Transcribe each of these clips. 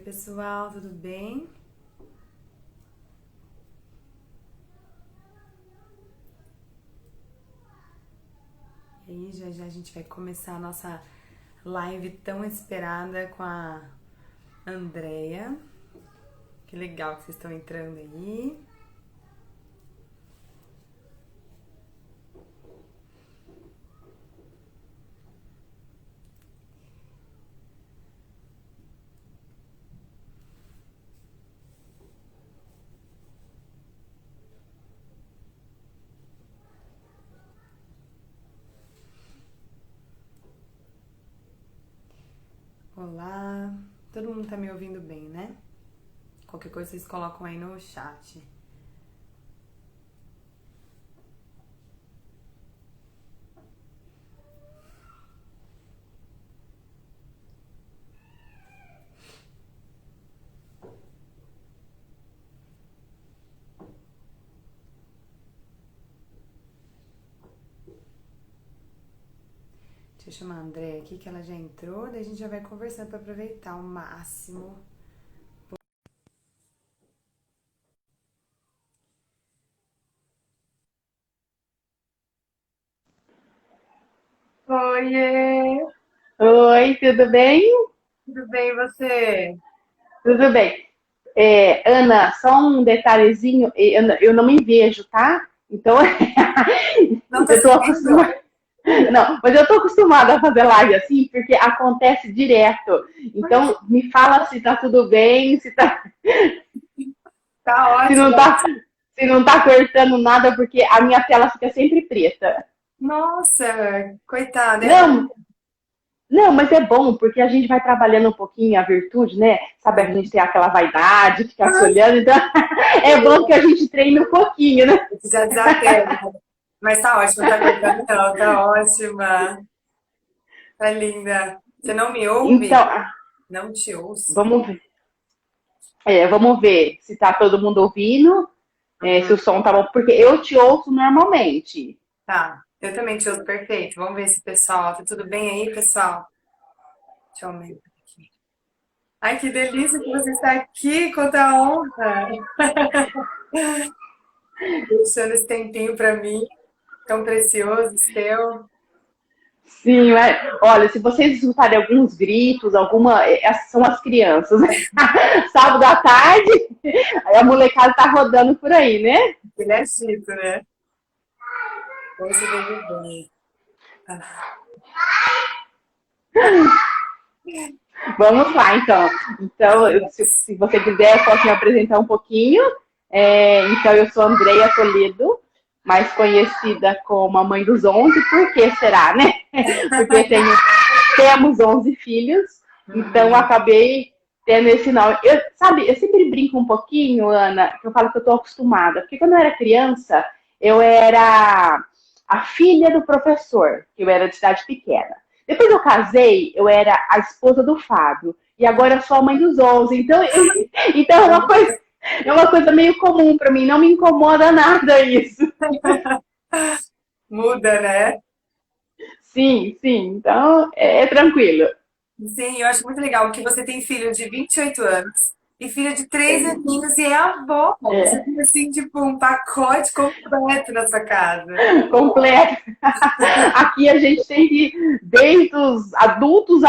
pessoal, tudo bem? E aí, já já a gente vai começar a nossa live tão esperada com a Andrea. Que legal que vocês estão entrando aí. Olá, todo mundo tá me ouvindo bem, né? Qualquer coisa vocês colocam aí no chat. Deixa eu chamar a Andrea aqui, que ela já entrou, daí a gente já vai conversando para aproveitar ao máximo. Oiê, Oi, tudo bem? tudo bem e você? Tudo bem. Ana, só um detalhezinho, Ana, eu não me vejo, tá? Então, Não tá eu tô se vendo? acostumada. Não, mas eu tô acostumada a fazer live assim, porque acontece direto. Então, me fala se tá tudo bem, Tá se não ótimo. tá, se não tá cortando nada, porque a minha tela fica sempre preta. Nossa, coitada. Não, Não, mas é bom, porque a gente vai trabalhando um pouquinho a virtude, né? Sabe, a gente tem aquela vaidade, ficar se olhando, então é bom que a gente treine um pouquinho, né? Já desapega. Mas tá ótimo, tá cortando não, tá ótima. Tá linda. Você não me ouve? Então, Não te ouço. vamos ver. Vamos ver se tá todo mundo ouvindo, se Uhum. o som tá bom, porque eu te ouço normalmente. Tá, eu também te ouço perfeito. Vamos ver se o pessoal, tá tudo bem aí, pessoal? Deixa eu aumentar aqui. Ai, que delícia que você está aqui, quanta honra. Deixando esse tempinho pra mim, tão precioso, seu. Sim, olha, se vocês escutarem alguns gritos, essas são as crianças, né? Sábado à tarde, aí a molecada tá rodando por aí, né? Ele é chique, né? Como se veio bem. Ah. Vamos lá, então. Então, se você quiser, eu posso me apresentar um pouquinho. Então, eu sou Andreia Toledo, mais conhecida como a mãe dos 11. Por que será, né? Porque temos 11 filhos, então eu Uhum. acabei tendo esse nome. Sabe, eu sempre brinco um pouquinho, Ana, que eu falo que eu estou acostumada. Porque quando eu era criança, eu era a filha do professor, que eu era de cidade pequena. Depois eu casei, eu era a esposa do Fábio. E agora eu sou a mãe dos 11. Então é uma coisa meio comum para mim. Não me incomoda nada isso. Muda, né? Sim, sim. Então é tranquilo. Sim, eu acho muito legal que você tem filho de 28 anos e filho de 3 aninhos e é avó. Você É, tem, assim, tipo, um pacote completo na sua casa. completo. Aqui a gente tem que, desde os adultos,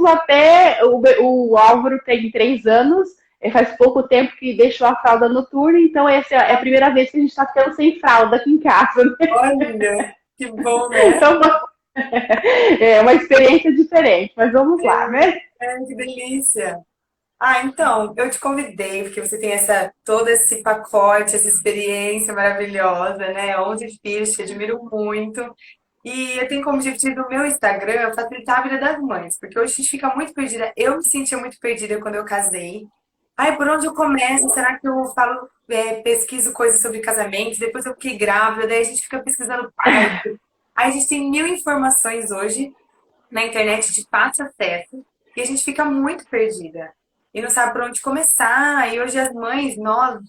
até o Álvaro tem 3 anos. Faz pouco tempo que deixou a fralda noturna, então essa é a primeira vez que a gente está ficando sem fralda aqui em casa. Né? Olha, que bom, né? Então, é uma experiência diferente, mas vamos lá, né? Que delícia. Ah, então, eu te convidei porque você tem todo esse pacote, essa experiência maravilhosa, né? 11 filhos, te admiro muito. E eu tenho como objetivo no meu Instagram facilitar a vida das mães, porque hoje a gente fica muito perdida. Eu me sentia muito perdida quando eu casei. Ai, por onde eu começo? Será que eu falo, pesquiso coisas sobre casamento? Depois eu fiquei grávida, daí a gente fica pesquisando parto. Aí a gente tem mil informações hoje na internet de fácil acesso e a gente fica muito perdida e não sabe por onde começar. E hoje as mães, nós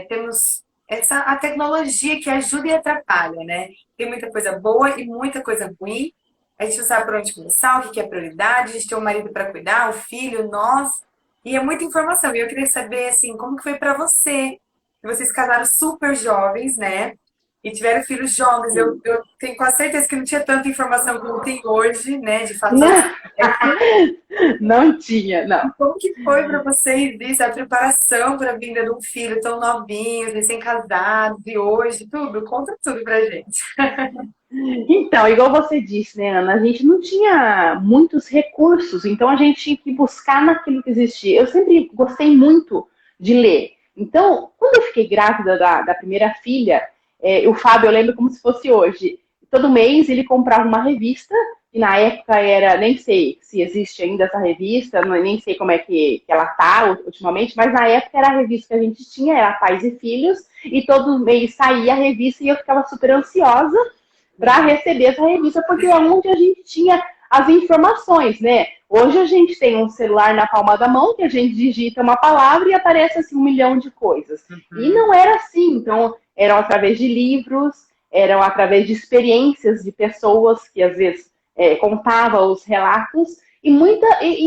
temos a tecnologia que ajuda e atrapalha, né? Tem muita coisa boa e muita coisa ruim. A gente não sabe por onde começar, o que é prioridade, a gente tem um marido para cuidar, o filho, nós. E é muita informação. E eu queria saber, assim, como que foi para você? Que vocês casaram super jovens, né? E tiveram filhos jovens. Sim. Eu tenho quase certeza que não tinha tanta informação como tem hoje, né? De fato, Não, todos esses. não tinha, não. E como que foi para vocês isso, a preparação para a vinda de um filho tão novinho, recém-casados, e hoje, tudo? Conta tudo pra gente. Então, igual você disse, né, Ana, a gente não tinha muitos recursos, então a gente tinha que buscar naquilo que existia. Eu sempre gostei muito de ler. Então, quando eu fiquei grávida da primeira filha, o Fábio, eu lembro como se fosse hoje. Todo mês ele comprava uma revista, e na época era, nem sei se existe ainda essa revista, nem sei como é que ela tá ultimamente, mas na época era a revista que a gente tinha, era Pais e Filhos, e todo mês saía a revista e eu ficava super ansiosa para receber essa revista, porque é onde a gente tinha as informações, né? Hoje a gente tem um celular na palma da mão, que a gente digita uma palavra e aparece assim um milhão de coisas. E Uhum. não era assim, então eram através de livros, eram através de experiências de pessoas que às vezes contavam os relatos e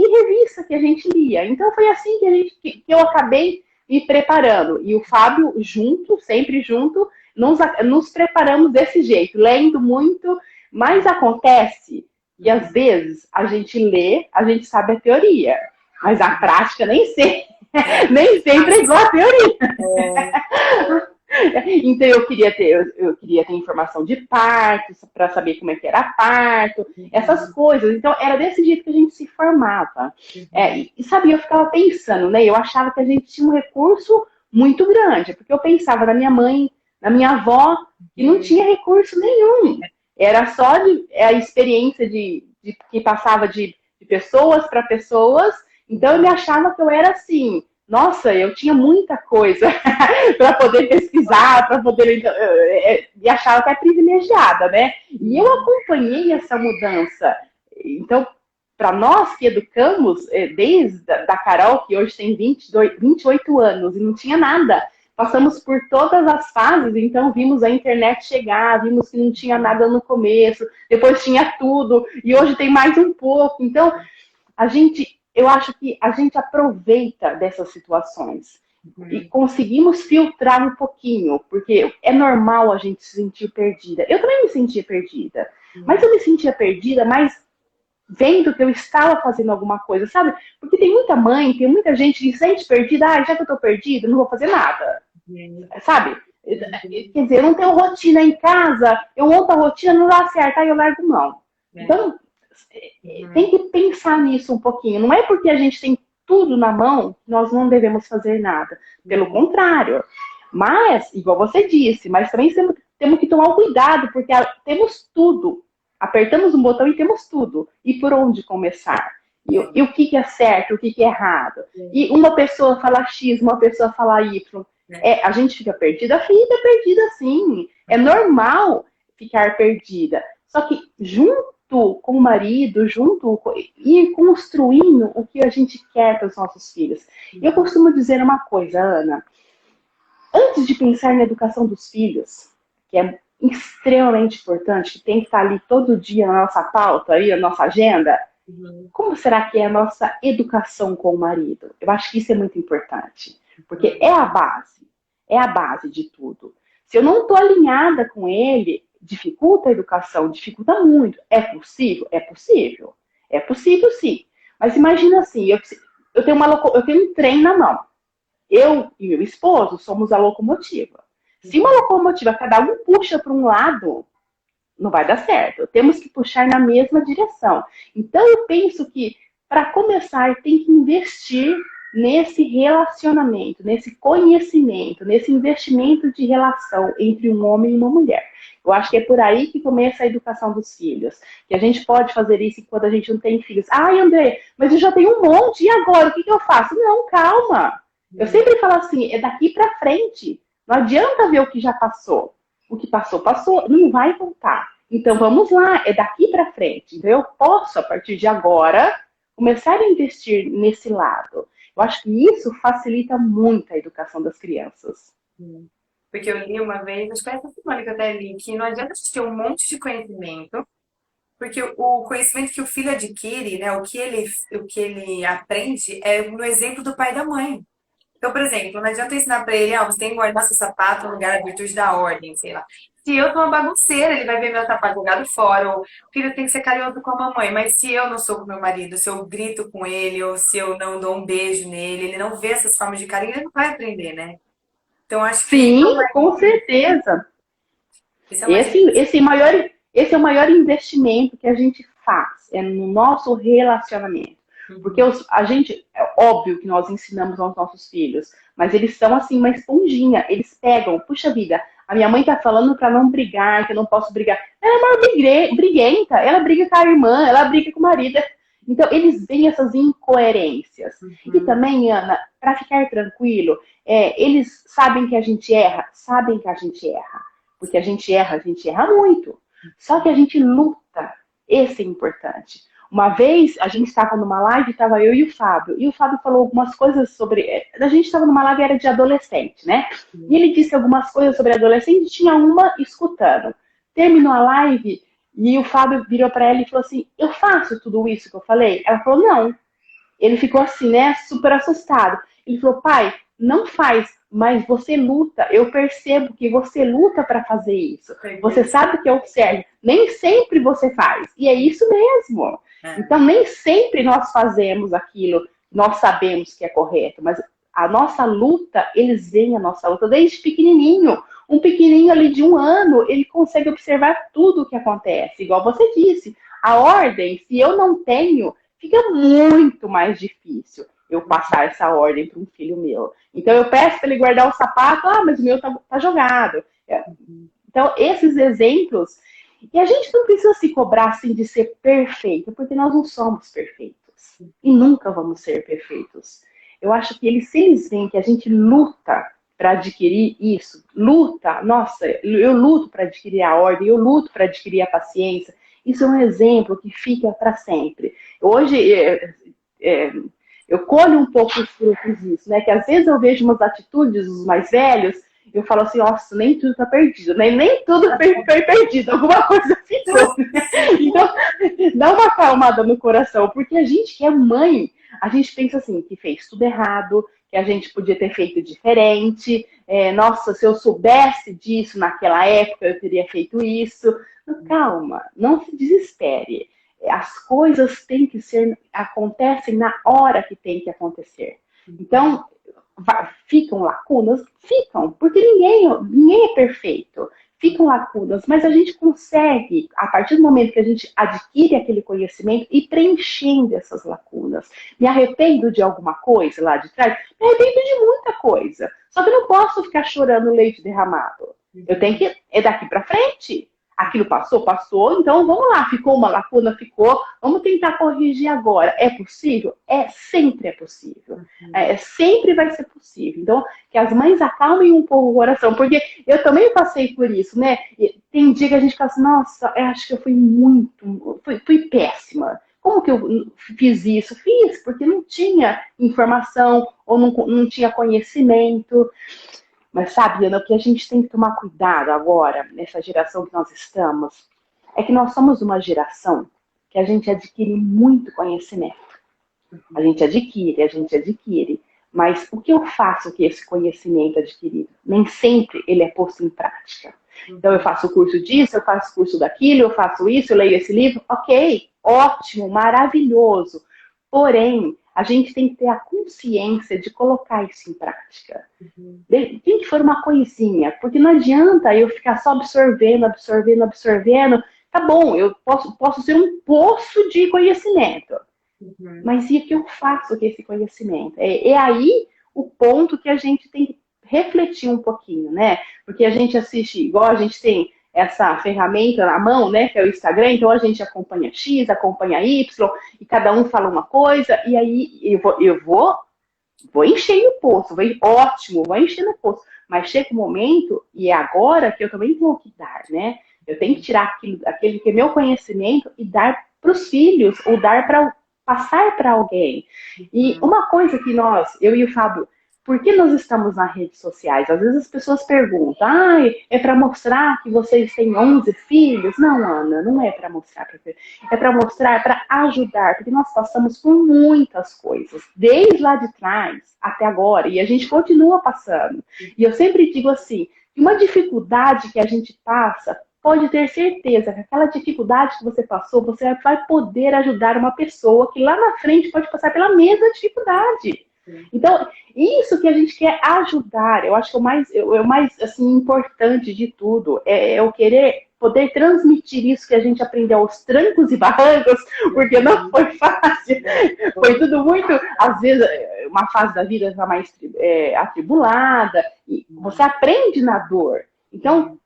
revista que a gente lia. Então foi assim que eu acabei me preparando. E o Fábio junto, sempre junto, nos preparamos desse jeito, lendo muito, mas acontece que às vezes a gente lê, a gente sabe a teoria, mas a prática nem sempre, nem sempre é igual a teoria. Então eu queria ter informação de parto, para saber como é que era parto, essas Uhum. coisas. Então era desse jeito que a gente se formava. Uhum. E sabe, eu ficava pensando, né? Eu achava que a gente tinha um recurso muito grande, porque eu pensava na minha mãe, na minha avó, que não Uhum. tinha recurso nenhum. Era só a experiência que passava de pessoas para pessoas. Então eu me achava que eu era assim. Nossa, eu tinha muita coisa para poder pesquisar, para poder. E achava que é privilegiada, né? E eu Uhum. acompanhei essa mudança. Então, para nós que educamos, desde da Carol, que hoje tem 28 anos e não tinha nada, passamos por todas as fases, então vimos a internet chegar, vimos que não tinha nada no começo, depois tinha tudo, e hoje tem mais um pouco. Então, eu acho que a gente aproveita dessas situações e Uhum. conseguimos filtrar um pouquinho, porque é normal a gente se sentir perdida. Eu também me sentia perdida, mas Uhum. eu me sentia perdida, mas vendo que eu estava fazendo alguma coisa, sabe? Porque tem muita mãe, tem muita gente que se sente perdida, já que eu tô perdida, não vou fazer nada, Uhum. sabe? Uhum. Quer dizer, eu não tenho rotina em casa, eu monto a rotina, não dá certo, aí eu largo mão. É. Então, tem Uhum. que pensar nisso um pouquinho. Não é porque a gente tem tudo na mão que nós não devemos fazer nada. Pelo Uhum. contrário. Mas, igual você disse, mas também temos que tomar cuidado, porque temos tudo. Apertamos um botão e temos tudo. E por onde começar? É. E o que é certo, o que é errado? É. E uma pessoa fala X, uma pessoa fala Y. É. A gente fica perdida sim. É normal ficar perdida. Só que junto com o marido, ir construindo o que a gente quer para os nossos filhos. Eu Uhum. costumo dizer uma coisa, Ana, antes de pensar na educação dos filhos, que é extremamente importante, que tem que estar ali todo dia na nossa pauta, aí, na nossa agenda, Uhum. como será que é a nossa educação com o marido? Eu acho que isso é muito importante, porque Uhum. é a base de tudo. Se eu não estou alinhada com ele, dificulta a educação, dificulta muito. É possível? É possível. É possível sim. Mas imagina assim, eu tenho um trem na mão. Eu e meu esposo somos a locomotiva. Se uma Uhum. locomotiva, cada um puxa para um lado, não vai dar certo. Temos que puxar na mesma direção. Então, eu penso que, para começar, tem que investir nesse relacionamento, nesse conhecimento, nesse investimento de relação entre um homem e uma mulher. Eu acho que é por aí que começa a educação dos filhos. Que a gente pode fazer isso quando a gente não tem filhos. Ai, André, mas eu já tenho um monte, e agora? O que eu faço? Não, calma. Eu Uhum. sempre falo assim, é daqui para frente. Não adianta ver o que já passou. O que passou, passou, não vai voltar. Então vamos lá, é daqui para frente. Então eu posso, a partir de agora, começar a investir nesse lado. Eu acho que isso facilita muito a educação das crianças. Uhum. Porque eu li uma vez, acho que foi essa semana que eu até li, que não adianta a gente ter um monte de conhecimento, Porque o conhecimento que o filho adquire, né, o que ele aprende é no exemplo do pai e da mãe. Então, por exemplo, não adianta eu ensinar pra ele, você tem que guardar seu sapato no lugar da virtude da ordem, sei lá. Se eu sou uma bagunceira, ele vai ver meu sapato jogado fora, ou o filho tem que ser carinhoso com a mamãe, mas se eu não sou com meu marido, se eu grito com ele, ou se eu não dou um beijo nele, ele não vê essas formas de carinho, ele não vai aprender, né? Então, acho que Sim, com certeza. isso é uma Esse, diferença. esse, maior, esse é o maior investimento que a gente faz, é no nosso relacionamento. Porque Uhum. a gente, é óbvio que nós ensinamos aos nossos filhos, mas eles são assim, uma esponjinha. Eles pegam, puxa vida, a minha mãe tá falando para não brigar, que eu não posso brigar. Ela é uma briguenta, ela briga com a irmã, ela briga com o marido. Então, eles veem essas incoerências. E Uhum. também, Ana, para ficar tranquilo, eles sabem que a gente erra, sabem que a gente erra. Porque a gente erra muito. Só que a gente luta. Esse é importante. Uma vez a gente estava numa live, estava eu e o Fábio falou algumas coisas sobre. A gente estava numa live, era de adolescente, né? E ele disse algumas coisas sobre adolescente, e tinha uma escutando. Terminou a live e o Fábio virou para ela e falou assim: Eu faço tudo isso que eu falei? Ela falou: Não. Ele ficou assim, né, super assustado. Ele falou, pai, não faz, mas você luta. Eu percebo que você luta para fazer isso. Você Perfeito. sabe que é o certo. Nem sempre você faz. E é isso mesmo. É. Então, nem sempre nós fazemos aquilo, nós sabemos que é correto, mas a nossa luta, eles veem a nossa luta desde pequenininho. Um pequenininho ali de 1 ano, ele consegue observar tudo o que acontece. Igual você disse, a ordem, se eu não tenho, fica muito mais difícil eu passar essa ordem para um filho meu. Então eu peço para ele guardar o sapato, mas o meu tá jogado. Então, esses exemplos, e a gente não precisa se cobrar assim de ser perfeito, porque nós não somos perfeitos. E nunca vamos ser perfeitos. Eu acho que eles, se eles veem que a gente luta para adquirir isso, luta, nossa, eu luto para adquirir a ordem, eu luto para adquirir a paciência, isso é um exemplo que fica para sempre. Hoje, é, eu colho um pouco os frutos disso, né? Que às vezes eu vejo umas atitudes dos mais velhos, eu falo assim, nossa, nem tudo tá perdido, né? Nem tudo foi perdido, alguma coisa ficou. Então, dá uma acalmada no coração, porque a gente que é mãe, a gente pensa assim, que fez tudo errado, que a gente podia ter feito diferente, nossa, se eu soubesse disso naquela época, eu teria feito isso. Calma, não se desespere. As coisas têm que ser, acontecem na hora que tem que acontecer. Então, ficam lacunas? Ficam, porque ninguém é perfeito. Ficam lacunas, mas a gente consegue, a partir do momento que a gente adquire aquele conhecimento, ir preenchendo essas lacunas. Me arrependo de alguma coisa lá de trás? Me arrependo de muita coisa. Só que eu não posso ficar chorando leite derramado. Eu tenho que, daqui para frente. Aquilo passou, passou, então vamos lá, ficou uma lacuna, ficou, vamos tentar corrigir agora. É possível? Sempre é possível. Sempre vai ser possível. Então, que as mães acalmem um pouco o coração, porque eu também passei por isso, né? Tem dia que a gente fala assim, nossa, eu acho que eu fui péssima. Como que eu fiz isso? Fiz, porque não tinha informação ou não tinha conhecimento. Mas sabe, Ana, o que a gente tem que tomar cuidado agora, nessa geração que nós estamos, é que nós somos uma geração que a gente adquire muito conhecimento. A gente adquire. Mas o que eu faço com esse conhecimento adquirido? Nem sempre ele é posto em prática. Então eu faço curso disso, eu faço curso daquilo, eu faço isso, eu leio esse livro. Ok, ótimo, maravilhoso. Porém, a gente tem que ter a consciência de colocar isso em prática. Tem que for uma coisinha, porque não adianta eu ficar só absorvendo, absorvendo, absorvendo. Tá bom, eu posso ser um poço de conhecimento, Uhum. mas e o que eu faço com esse conhecimento? É aí o ponto que a gente tem que refletir um pouquinho, né? Porque a gente assiste, igual a gente tem essa ferramenta na mão, né? Que é o Instagram, então a gente acompanha X, acompanha Y, e cada um fala uma coisa, e aí vou encher o poço, ótimo, vou encher o poço. Mas chega um momento, e é agora que eu também tenho que dar, né? Eu tenho que tirar aquele que é meu conhecimento e dar para os filhos, ou dar para passar para alguém. E uma coisa que eu e o Fábio, Por que nós estamos nas redes sociais? Às vezes as pessoas perguntam, é para mostrar que vocês têm 11 filhos? Não, Ana, não é para mostrar. É para mostrar, é para ajudar, porque nós passamos por muitas coisas, desde lá de trás até agora, e a gente continua passando. E eu sempre digo assim, uma dificuldade que a gente passa, pode ter certeza que aquela dificuldade que você passou, você vai poder ajudar uma pessoa que lá na frente pode passar pela mesma dificuldade. Então, isso que a gente quer ajudar, eu acho que o mais assim, importante de tudo é eu querer poder transmitir isso que a gente aprendeu aos trancos e barrancos, porque não foi fácil, foi tudo muito, às vezes, uma fase da vida já mais atribulada, e você aprende na dor. Então,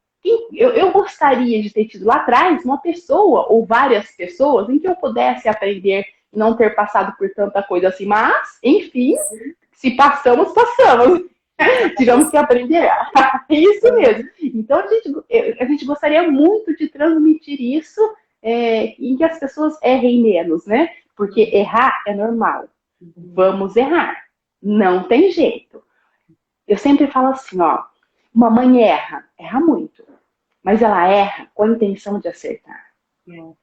eu gostaria de ter tido lá atrás uma pessoa ou várias pessoas em que eu pudesse aprender não ter passado por tanta coisa assim, mas, enfim, se passamos, passamos. Tivemos que aprender. Isso mesmo. Então, a gente gostaria muito de transmitir isso em que as pessoas errem menos, né? Porque errar é normal. Vamos errar. Não tem jeito. Eu sempre falo assim, ó, uma mãe erra muito, mas ela erra com a intenção de acertar.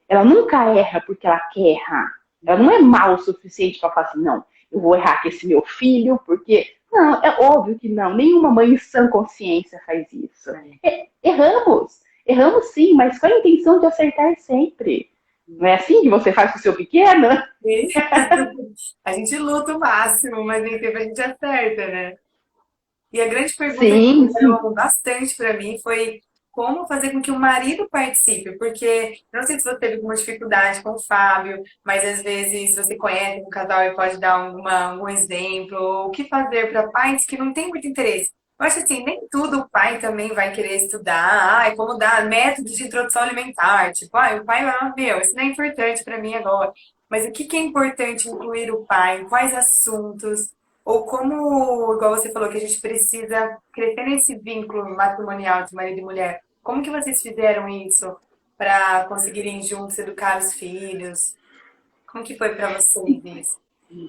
Ela nunca erra porque ela quer errar. Ela não é mal o suficiente para falar assim, não, eu vou errar com esse meu filho, porque... Não, é óbvio que não. Nenhuma mãe em sã consciência faz isso. Erramos sim, mas com a intenção de acertar sempre. Não é assim que você faz com o seu pequeno? Sim. A gente luta o máximo, mas nem sempre a gente acerta, né? E a grande pergunta Sim, que sim. gerou bastante para mim foi como fazer com que o marido participe, porque não sei se você teve alguma dificuldade com o Fábio, mas às vezes você conhece um casal e pode dar algum exemplo, ou o que fazer para pais que não têm muito interesse. Eu acho assim, nem tudo o pai também vai querer estudar, como dar métodos de introdução alimentar, tipo, o pai vai, meu, isso não é importante para mim agora. Mas o que que é importante incluir o pai? Quais assuntos? Ou como, igual você falou, que a gente precisa crescer nesse vínculo matrimonial de marido e mulher. Como que vocês fizeram isso para conseguirem juntos educar os filhos? Como que foi para vocês isso?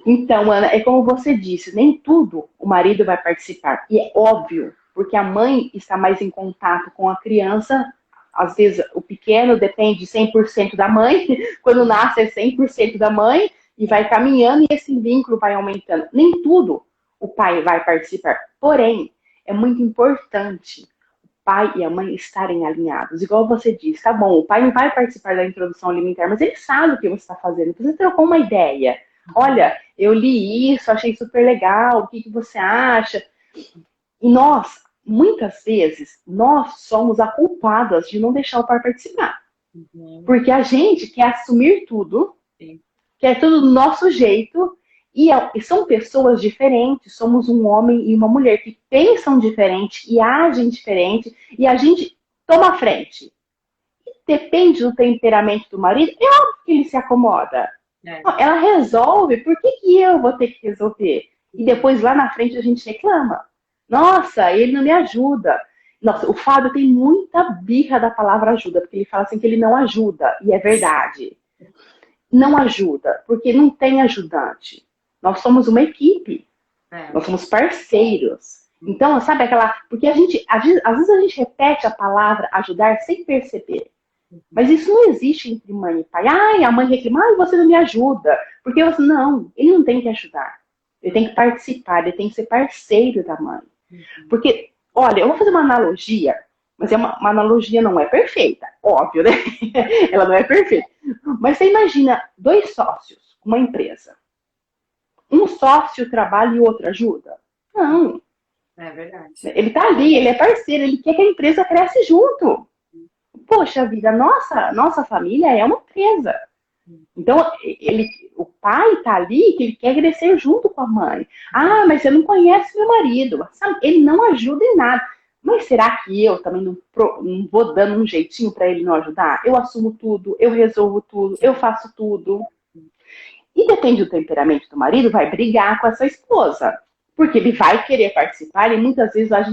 Então, Ana, é como você disse, nem tudo o marido vai participar. E é óbvio, porque a mãe está mais em contato com a criança. Às vezes o pequeno depende 100% da mãe, quando nasce é 100% da mãe, e vai caminhando e esse vínculo vai aumentando. Nem tudo o pai vai participar. Porém, é muito importante o pai e a mãe estarem alinhados. Igual você disse, tá bom, o pai não vai participar da introdução alimentar, mas ele sabe o que você está fazendo. Você trocou uma ideia. Olha, eu li isso, achei super legal, o que que você acha? E nós, muitas vezes, nós somos a culpadas de não deixar o pai participar. Porque a gente quer assumir tudo, quer tudo do nosso jeito, e são pessoas diferentes, somos um homem e uma mulher que pensam diferente e agem diferente, e a gente toma a frente. Depende do temperamento do marido, é óbvio que ele se acomoda. Ela resolve, por que que eu vou ter que resolver? E depois lá na frente a gente reclama. Nossa, ele não me ajuda. Nossa, o Fábio tem muita birra da palavra ajuda, porque ele fala assim que ele não ajuda, e é verdade. Não ajuda, porque não tem ajudante. Nós somos uma equipe, nós somos parceiros. Então, sabe aquela... Porque às vezes a gente repete a palavra ajudar sem perceber. Mas isso não existe entre mãe e pai. A mãe reclama, você não me ajuda. Porque não, ele não tem que ajudar. Ele tem que participar, ele tem que ser parceiro da mãe. Porque, olha, eu vou fazer uma analogia, mas uma analogia não é perfeita, óbvio, né? Ela não é perfeita. Mas você imagina 2 sócios, uma empresa. Um sócio trabalha e o outro ajuda? Não. É verdade. Ele tá ali, ele é parceiro, ele quer que a empresa cresça junto. Poxa vida, nossa família é uma empresa. Então, o pai tá ali que ele quer crescer junto com a mãe. Mas você não conhece meu marido. Sabe? Ele não ajuda em nada. Mas será que eu também não vou dando um jeitinho para ele não ajudar? Eu assumo tudo, eu resolvo tudo, eu faço tudo. E depende do temperamento do marido, vai brigar com essa esposa. Porque ele vai querer participar e muitas vezes a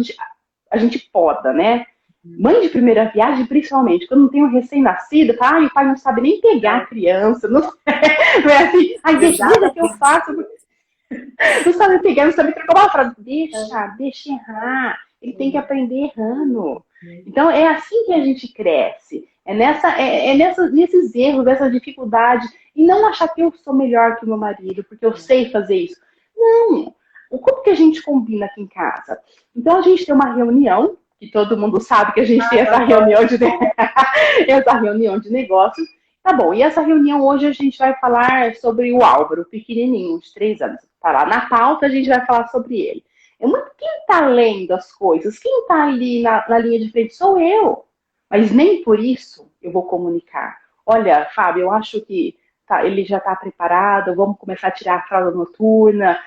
gente poda, né? Mãe de primeira viagem, principalmente, quando não tem um recém-nascido, fala, o pai não sabe nem pegar a criança, não é assim, deixa que eu faço. Não sabe pegar, não sabe trocar uma frase. Deixa errar. Ele tem que aprender errando. Então, é assim que a gente cresce. Nesses erros, nessas dificuldades. E não achar que eu sou melhor que o meu marido, porque eu sei fazer isso. Não. Como que a gente combina aqui em casa? Então, a gente tem uma reunião, que todo mundo sabe que a gente tem essa reunião essa reunião de negócios. Tá bom, e essa reunião hoje a gente vai falar sobre o Álvaro, pequenininho, de 3 anos. Tá lá na pauta, a gente vai falar sobre ele. É muito quem tá lendo as coisas, quem tá ali na linha de frente sou eu. Mas nem por isso eu vou comunicar. Olha, Fábio, eu acho que ele já está preparado, vamos começar a tirar a fralda noturna.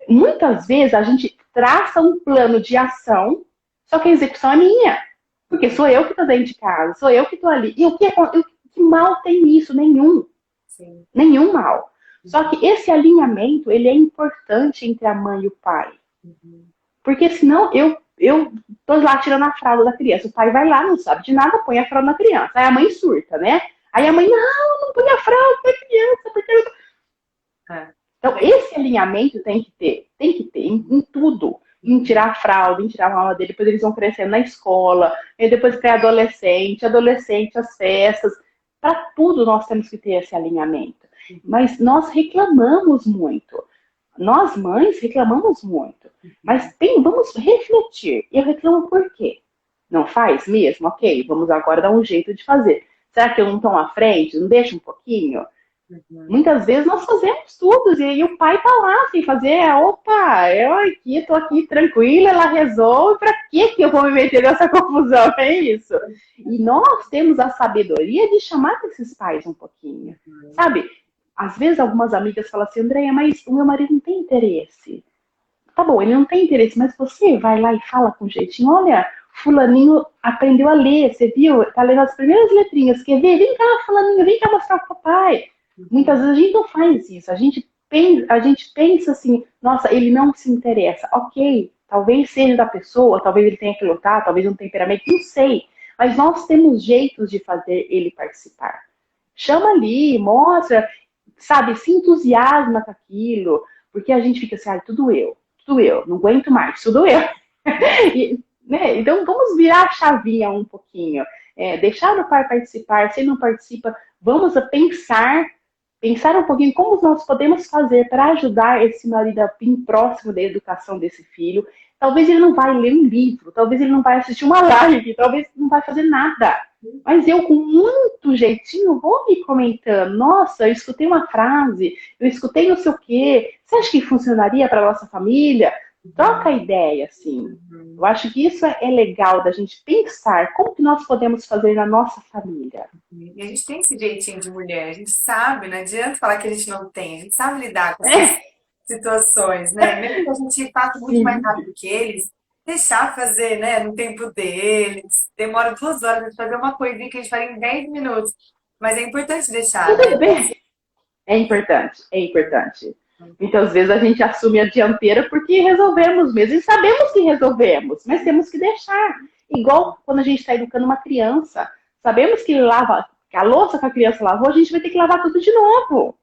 Muitas vezes a gente traça um plano de ação, só que a execução é minha. Porque sou eu que estou dentro de casa, sou eu que estou ali. E que mal tem nisso? Nenhum. Sim. Nenhum mal. Só que esse alinhamento, ele é importante entre a mãe e o pai. Porque senão eu tô lá tirando a fralda da criança. O pai vai lá, não sabe de nada, põe a fralda na criança. Aí a mãe surta, né? Aí a mãe, não põe a fralda na criança, porque... Então, esse alinhamento tem que ter em tudo. Em tirar a fralda, em tirar a mama dele, depois eles vão crescendo na escola, e depois pré-adolescente, adolescente, as festas. Para tudo nós temos que ter esse alinhamento. Mas nós reclamamos muito. Nós, mães, reclamamos muito. Mas vamos refletir. Eu reclamo por quê? Não faz mesmo? Ok, vamos agora dar um jeito de fazer. Será que eu não estou à frente? Não deixa um pouquinho? Muitas vezes nós fazemos tudo e o pai tá lá sem fazer. Opa, eu aqui, tô aqui tranquila, ela resolve. Para que eu vou me meter nessa confusão? É isso. E nós temos a sabedoria de chamar esses pais um pouquinho, sabe? Às vezes algumas amigas falam assim, Andréia, mas o meu marido não tem interesse. Tá bom, ele não tem interesse, mas você vai lá e fala com jeitinho, olha, fulaninho aprendeu a ler, você viu? Tá lendo as primeiras letrinhas, quer ver? Vem cá, fulaninho, vem cá mostrar pro papai. Muitas vezes a gente não faz isso, a gente pensa assim, nossa, ele não se interessa. Ok, talvez seja da pessoa, talvez ele tenha que lutar, talvez um temperamento, não sei. Mas nós temos jeitos de fazer ele participar. Chama ali, mostra, sabe, se entusiasma com aquilo, porque a gente fica assim, tudo eu, não aguento mais, tudo eu. E, né, então vamos virar a chavinha um pouquinho, deixar o pai participar, se ele não participa, vamos pensar um pouquinho como nós podemos fazer para ajudar esse marido a vir próximo da educação desse filho. Talvez ele não vai ler um livro, talvez ele não vai assistir uma live, talvez não vai fazer nada. Mas eu, com muito jeitinho, vou me comentando. Nossa, eu escutei uma frase, eu escutei não sei o quê. Você acha que funcionaria para a nossa família? Troca ideia, assim. Eu acho que isso é legal da gente pensar como que nós podemos fazer na nossa família. E a gente tem esse jeitinho de mulher, a gente sabe, não adianta falar que a gente não tem, a gente sabe lidar com essas situações, né? Mesmo que a gente faça muito mais Sim, rápido que eles, deixar fazer, né, no tempo deles, demora 2 horas para fazer uma coisinha que a gente faria em 10 minutos, mas é importante deixar, né? tudo bem. É importante, é importante. Muitas vezes a gente assume a dianteira porque resolvemos mesmo. E sabemos que resolvemos, mas temos que deixar. Igual quando a gente está educando uma criança. Sabemos que que a louça que a criança lavou, a gente vai ter que lavar tudo de novo.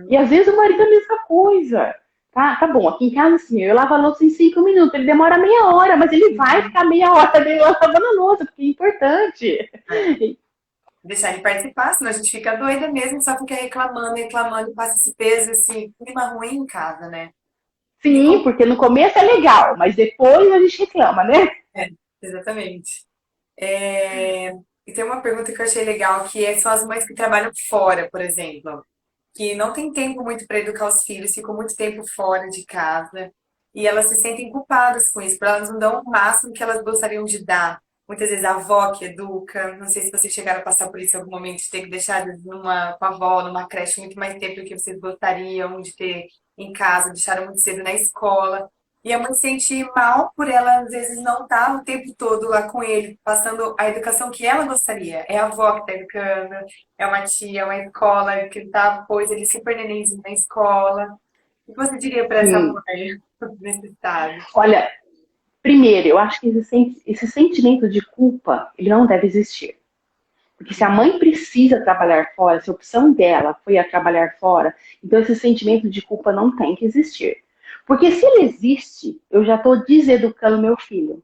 E às vezes o marido é a mesma coisa. Tá bom, aqui em casa assim, eu lavo a louça em 5 minutos, ele demora meia hora, mas ele vai ficar meia hora dele lavando a louça, porque é importante. Deixar ele participar, senão a gente fica doida mesmo, só porque reclamando, reclamando, passa esse peso, esse clima ruim em casa, né? E Sim, porque no começo é legal, mas depois a gente reclama, né? É, exatamente. E tem uma pergunta que eu achei legal, são as mães que trabalham fora, por exemplo, que não tem tempo muito para educar os filhos, ficam muito tempo fora de casa, e elas se sentem culpadas com isso, porque elas não dão o máximo que elas gostariam de dar. Muitas vezes a avó que educa, não sei se vocês chegaram a passar por isso em algum momento, de ter que deixar eles com a avó, numa creche muito mais tempo do que vocês gostariam de ter em casa, deixaram muito cedo na escola. E a mãe se sente mal por ela, às vezes, não estar o tempo todo lá com ele, passando a educação que ela gostaria. É a avó que está educando, é uma tia, é uma escola que tá, pôs ele super nenenzinho na escola. O que você diria para essa Sim. mãe nesse estado? Olha, primeiro, eu acho que esse sentimento de culpa, ele não deve existir. Porque se a mãe precisa trabalhar fora, se a opção dela foi a trabalhar fora, então esse sentimento de culpa não tem que existir. Porque se ele existe, eu já estou deseducando meu filho.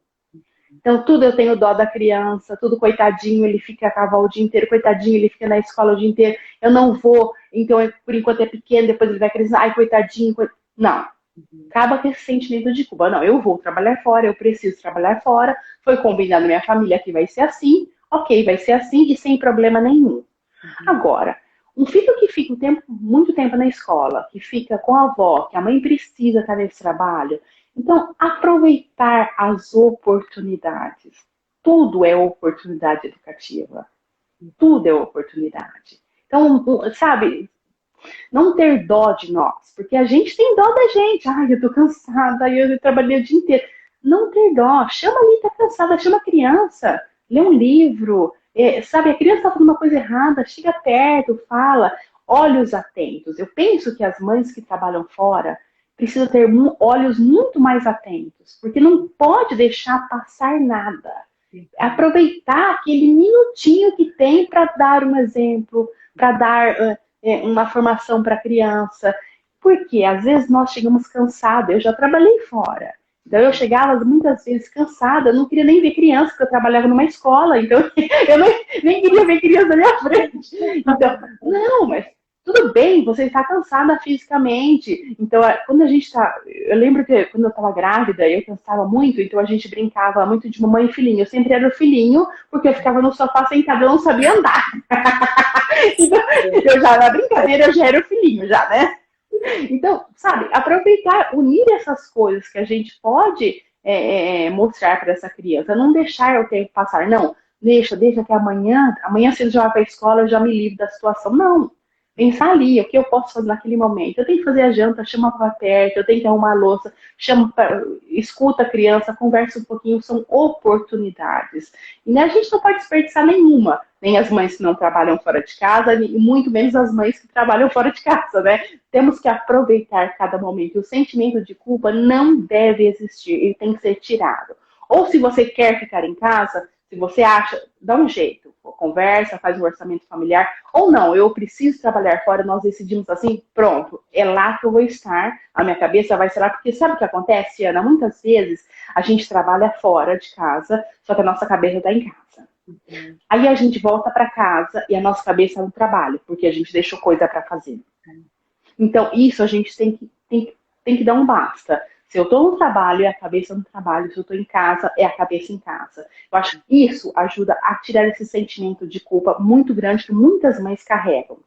Então, tudo eu tenho dó da criança, tudo coitadinho, ele fica a cavalo o dia inteiro, coitadinho, ele fica na escola o dia inteiro, eu não vou, então, por enquanto é pequeno, depois ele vai crescer, ai, coitadinho, não. Acaba com esse sentimento de culpa. Não, eu vou trabalhar fora, eu preciso trabalhar fora, foi combinado na minha família que vai ser assim, ok, vai ser assim e sem problema nenhum. Agora, um filho que fica muito tempo na escola, que fica com a avó, que a mãe precisa estar nesse trabalho, então aproveitar as oportunidades. Tudo é oportunidade educativa. Tudo é oportunidade. Então, sabe, não ter dó de nós, porque a gente tem dó da gente. Ai, eu tô cansada, eu trabalhei o dia inteiro. Não ter dó, chama ali, tá cansada, chama a criança, lê um livro, sabe, a criança tá fazendo uma coisa errada, chega perto, fala, olhos atentos. Eu penso que as mães que trabalham fora precisam ter olhos muito mais atentos, porque não pode deixar passar nada. Aproveitar aquele minutinho que tem para dar um exemplo, para dar uma formação para a criança. Porque às vezes nós chegamos cansados. Eu já trabalhei fora. Então eu chegava muitas vezes cansada, não queria nem ver criança, porque eu trabalhava numa escola, então eu nem queria ver criança na minha frente. Então, não, mas tudo bem, você está cansada fisicamente. Então, quando a gente está. Eu lembro que quando eu estava grávida, eu cansava muito, então a gente brincava muito de mamãe e filhinho. Eu sempre era o filhinho, porque eu ficava no sofá sentada, eu não sabia andar. Então, eu já, na brincadeira, eu já era o filhinho, já, né? Então, sabe, aproveitar, unir essas coisas que a gente pode mostrar para essa criança, não deixar o tempo passar, não, deixa que amanhã cedo já vai para a escola, eu já me livro da situação. Não, pensar ali, o que eu posso fazer naquele momento. Eu tenho que fazer a janta, chama para perto, eu tenho que arrumar a louça, escuta a criança, conversa um pouquinho, são oportunidades. E a gente não pode desperdiçar nenhuma, nem as mães que não trabalham fora de casa, e muito menos as mães que trabalham fora de casa, né? Temos que aproveitar cada momento. E o sentimento de culpa não deve existir, ele tem que ser tirado. Ou se você quer ficar em casa, se você acha, dá um jeito, conversa, faz um orçamento familiar, ou não, eu preciso trabalhar fora, nós decidimos assim, pronto, é lá que eu vou estar, a minha cabeça vai ser lá, porque sabe o que acontece, Ana? Muitas vezes a gente trabalha fora de casa, só que a nossa cabeça está em casa. Aí a gente volta para casa e a nossa cabeça está no trabalho, porque a gente deixou coisa para fazer. Então, isso a gente tem que dar um basta. Se eu estou no trabalho, é a cabeça no trabalho. Se eu estou em casa, é a cabeça em casa. Eu acho que isso ajuda a tirar esse sentimento de culpa muito grande que muitas mães carregam.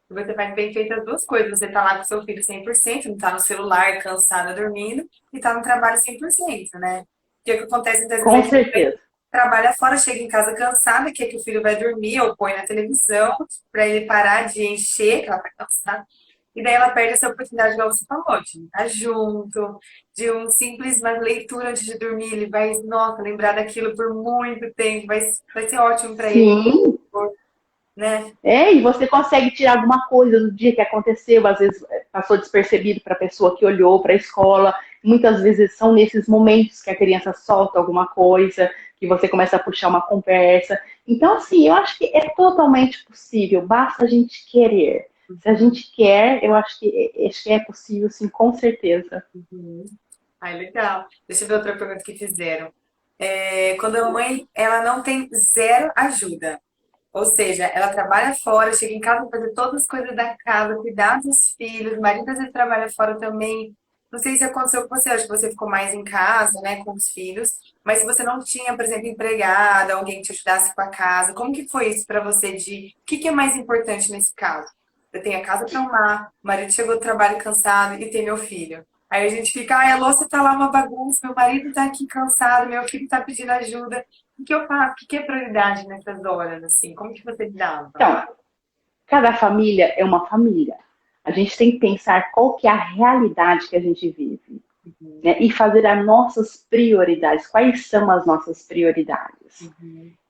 Você faz bem feito as duas coisas. Você tá lá com seu filho 100%, não tá no celular, cansada, dormindo, e tá no trabalho 100%, né? Porque o que acontece muitas Com vezes é que certeza. trabalha fora, chega em casa cansada, quer que o filho vai dormir, ou põe na televisão, pra ele parar de encher, que ela tá cansada. E daí ela perde essa oportunidade, igual você falou, de estar junto, de um simples uma leitura antes de dormir. Ele vai, nossa, lembrar daquilo por muito tempo, vai ser ótimo pra ele, Sim. né? E você consegue tirar alguma coisa do dia que aconteceu, às vezes passou despercebido para a pessoa que olhou para a escola. Muitas vezes são nesses momentos que a criança solta alguma coisa, que você começa a puxar uma conversa. Então, assim, eu acho que é totalmente possível, basta a gente querer. Se a gente quer, eu acho que é possível, sim, com certeza. Ai, legal. Deixa eu ver outra pergunta que fizeram. Quando a mãe, ela não tem zero ajuda, ou seja, ela trabalha fora, chega em casa para fazer todas as coisas da casa, cuidar dos filhos, o marido às vezes trabalha fora também. Não sei se aconteceu com você, acho que você ficou mais em casa, né, com os filhos, mas se você não tinha, por exemplo, empregada, alguém que te ajudasse com a casa, como que foi isso para você o que é mais importante nesse caso? Eu tenho a casa para arrumar, o marido chegou do trabalho cansado e tem meu filho. Aí a gente fica, ai, a louça tá lá uma bagunça, meu marido tá aqui cansado, meu filho tá pedindo ajuda. O que eu faço? O que é prioridade nessas horas, assim? Como que você lidava? Então, cada família é uma família. A gente tem que pensar qual que é a realidade que a gente vive, né? E fazer as nossas prioridades. Quais são as nossas prioridades?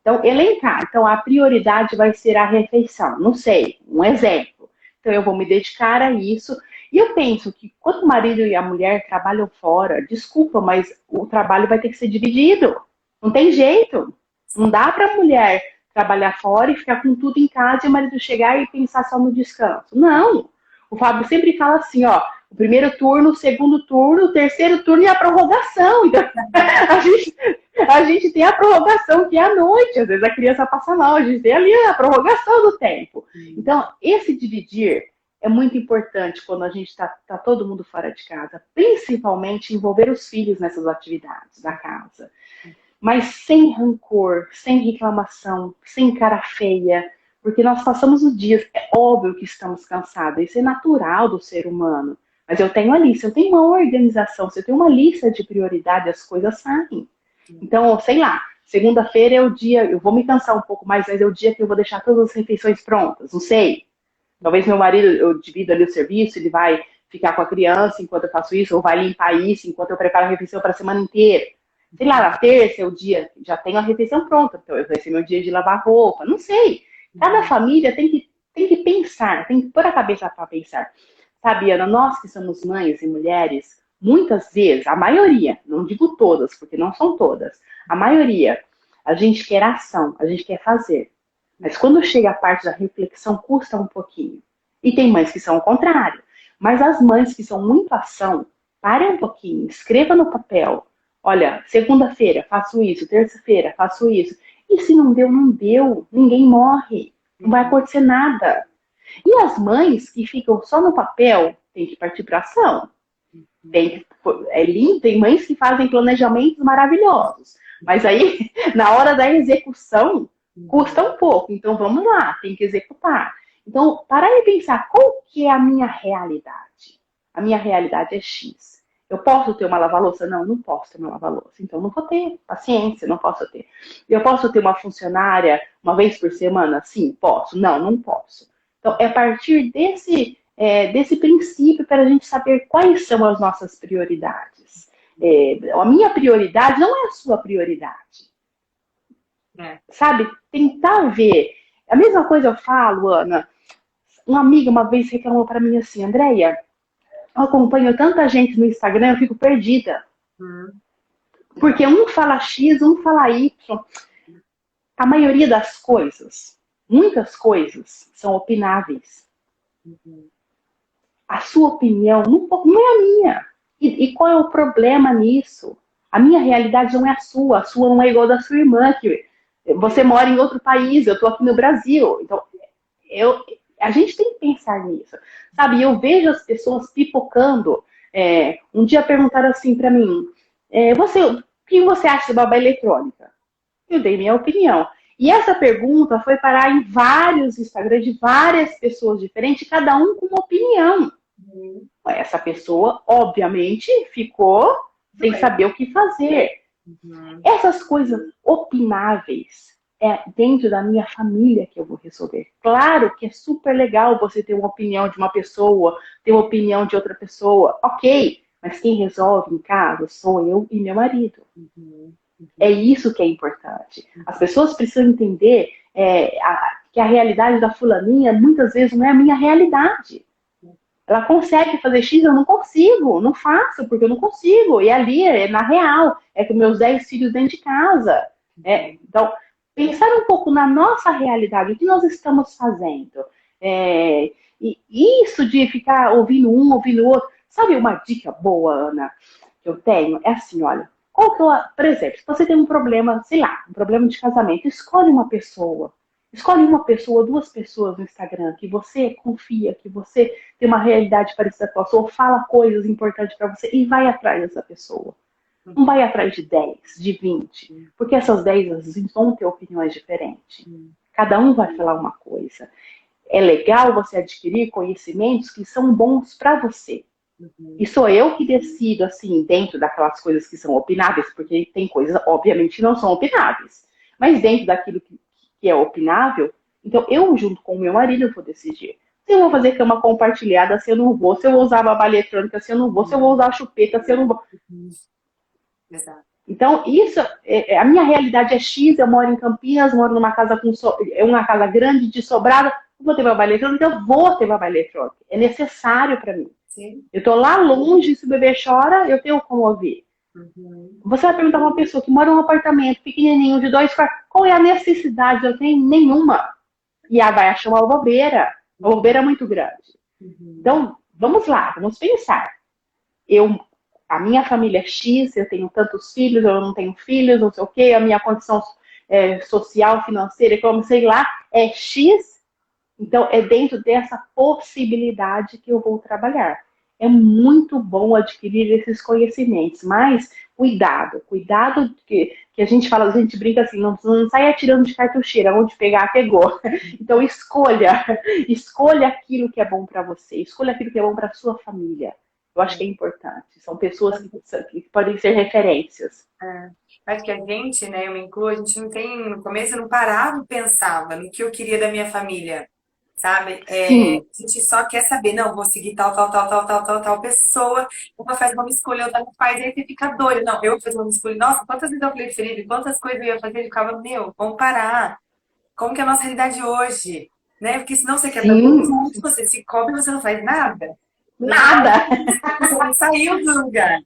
Então, elencar. Então, a prioridade vai ser a refeição. Não sei, um exemplo. Então, eu vou me dedicar a isso. E eu penso que quando o marido e a mulher trabalham fora, desculpa, mas o trabalho vai ter que ser dividido. Não tem jeito. Não dá para a mulher trabalhar fora e ficar com tudo em casa e o marido chegar e pensar só no descanso. Não! O Fábio sempre fala assim, ó, o primeiro turno, o segundo turno, o terceiro turno e a prorrogação. Então, a gente tem a prorrogação que é à noite, às vezes a criança passa mal, a gente tem ali a prorrogação do tempo. Então, esse dividir é muito importante quando a gente está todo mundo fora de casa, principalmente envolver os filhos nessas atividades da casa. Mas sem rancor, sem reclamação, sem cara feia, porque nós passamos os dias, é óbvio que estamos cansados, isso é natural do ser humano. Mas eu tenho a lista, eu tenho uma organização, se eu tenho uma lista de prioridade, as coisas saem. Então, sei lá, segunda-feira é o dia, eu vou me cansar um pouco mais, mas é o dia que eu vou deixar todas as refeições prontas, não sei. Talvez meu marido, eu divido ali o serviço, ele vai ficar com a criança enquanto eu faço isso, ou vai limpar isso enquanto eu preparo a refeição para a semana inteira. Sei lá, na terça é o dia, já tenho a refeição pronta, então vai ser meu dia de lavar roupa, não sei. Cada família tem que pensar, tem que pôr a cabeça para pensar. Sabe, Ana, nós que somos mães e mulheres, muitas vezes, a maioria, não digo todas, porque não são todas, a maioria, a gente quer ação, a gente quer fazer. Mas quando chega a parte da reflexão, custa um pouquinho. E tem mães que são o contrário. Mas as mães que são muito ação, parem um pouquinho, escreva no papel. Olha, segunda-feira faço isso, terça-feira faço isso. E se não deu, não deu. Ninguém morre. Não vai acontecer nada. E as mães que ficam só no papel, tem que partir para ação. É lindo, tem mães que fazem planejamentos maravilhosos. Mas aí, na hora da execução, custa um pouco. Então, vamos lá, tem que executar. Então, parar e pensar, qual que é a minha realidade? A minha realidade é X. Eu posso ter uma lava-louça? Não, não posso ter uma lava-louça. Então, não vou ter. Paciência, não posso ter. Eu posso ter uma funcionária uma vez por semana? Sim, posso. Não, não posso. Então, é a partir desse princípio para a gente saber quais são as nossas prioridades. A minha prioridade não é a sua prioridade. Sabe? Tentar ver. A mesma coisa eu falo, Ana. Uma amiga uma vez reclamou para mim assim, Andréia, eu acompanho tanta gente no Instagram, eu fico perdida. Porque um fala X, um fala Y. A maioria das coisas, muitas coisas, são opináveis. A sua opinião não é a minha. E qual é o problema nisso? A minha realidade não é a sua não é igual da sua irmã, que você mora em outro país, eu estou aqui no Brasil. Então, a gente tem que pensar nisso. Sabe, eu vejo as pessoas pipocando. Um dia perguntaram assim para mim, o que você acha de babá eletrônica? Eu dei minha opinião. E essa pergunta foi parar em vários Instagrams de várias pessoas diferentes, cada um com uma opinião. Essa pessoa, obviamente, ficou sem saber o que fazer. Essas coisas opináveis é dentro da minha família que eu vou resolver. Claro que é super legal você ter uma opinião de uma pessoa, ter uma opinião de outra pessoa, ok. Mas quem resolve em casa sou eu e meu marido. É isso que é importante. As pessoas precisam entender que a realidade da fulaninha muitas vezes não é a minha realidade. Ela consegue fazer X, eu não consigo, não faço, porque eu não consigo. E ali é na real, é com meus 10 filhos dentro de casa. Então, pensar um pouco na nossa realidade, o que nós estamos fazendo. E isso de ficar ouvindo um, ouvindo o outro. Sabe uma dica boa, Ana, que eu tenho? É assim, olha, por exemplo, se você tem um problema, sei lá, um problema de casamento, escolhe uma pessoa. Escolhe uma pessoa, duas pessoas no Instagram que você confia, que você tem uma realidade parecida com a sua, ou fala coisas importantes para você e vai atrás dessa pessoa. Não vai atrás de 10, de 20, porque essas 10 às vezes vão ter opiniões diferentes. Cada um vai falar uma coisa. É legal você adquirir conhecimentos que são bons para você. E sou eu que decido, assim, dentro daquelas coisas que são opináveis, porque tem coisas, obviamente, que não são opináveis. Mas dentro daquilo que é opinável, então eu, junto com o meu marido, eu vou decidir. Se eu vou fazer cama compartilhada, se eu não vou. Se eu vou usar babá eletrônica, se eu não vou. Se eu vou usar chupeta, se eu não vou. Exato. Então, isso, a minha realidade é X, eu moro em Campinas, moro numa casa uma casa grande, de sobrada, eu vou ter babá eletrônica, eu vou ter babá eletrônica. É necessário para mim. Sim. Eu tô lá longe, se o bebê chora, eu tenho como ouvir. Uhum. Você vai perguntar pra uma pessoa que mora em um apartamento pequenininho de 2 quartos, qual é a necessidade? Eu tenho nenhuma. E ela vai achar uma bobeira muito grande. Uhum. Então, vamos lá, vamos pensar. Eu, a minha família é X, eu tenho tantos filhos, eu não tenho filhos, não sei o quê, a minha condição social, financeira, como sei lá, é X. Então, é dentro dessa possibilidade que eu vou trabalhar. É muito bom adquirir esses conhecimentos, mas cuidado que a gente fala, a gente brinca assim, não sai atirando de cartucheira, onde pegar, pegou. Então, escolha aquilo que é bom para você, escolha aquilo que é bom para sua família. Eu acho que é importante. São pessoas que podem ser referências. É. Acho que a gente, né, eu me incluo, a gente não tem, no começo eu não parava e pensava no que eu queria da minha família, sabe? Sim, A gente só quer saber, não, vou seguir tal pessoa, uma faz, vamos escolher, outra não faz, aí você fica doido. Não, eu fiz, vamos escolher. Nossa, quantas vezes eu falei pro Felipe, quantas coisas eu ia fazer, ele ficava, meu, vamos parar. Como que é a nossa realidade hoje? Né? Porque senão você quebra tudo, sim, você se cobre e você não faz nada. Nada, nada. você não saiu do lugar.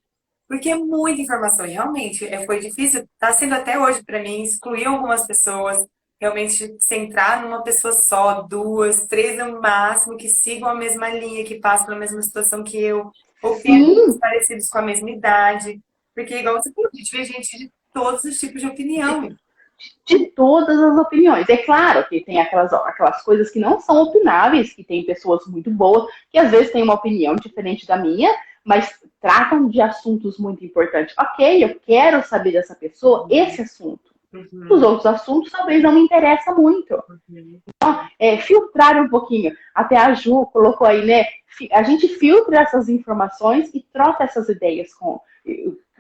Porque é muita informação, e realmente foi difícil, está sendo até hoje para mim, excluir algumas pessoas, realmente centrar numa pessoa só, duas, três no máximo, que sigam a mesma linha, que passam pela mesma situação que eu, ou tenham Sim, parecidos com a mesma idade. Porque, igual você falou, a gente vê gente de todos os tipos de opinião. de todas as opiniões. É claro que tem aquelas coisas que não são opináveis, que tem pessoas muito boas, que às vezes têm uma opinião diferente da minha, mas tratam de assuntos muito importantes. Ok, eu quero saber dessa pessoa esse assunto. Os Uhum, outros assuntos talvez não me interessam muito. uhum, Filtrar um pouquinho. Até a Ju colocou aí, né? A gente filtra essas informações e troca essas ideias com.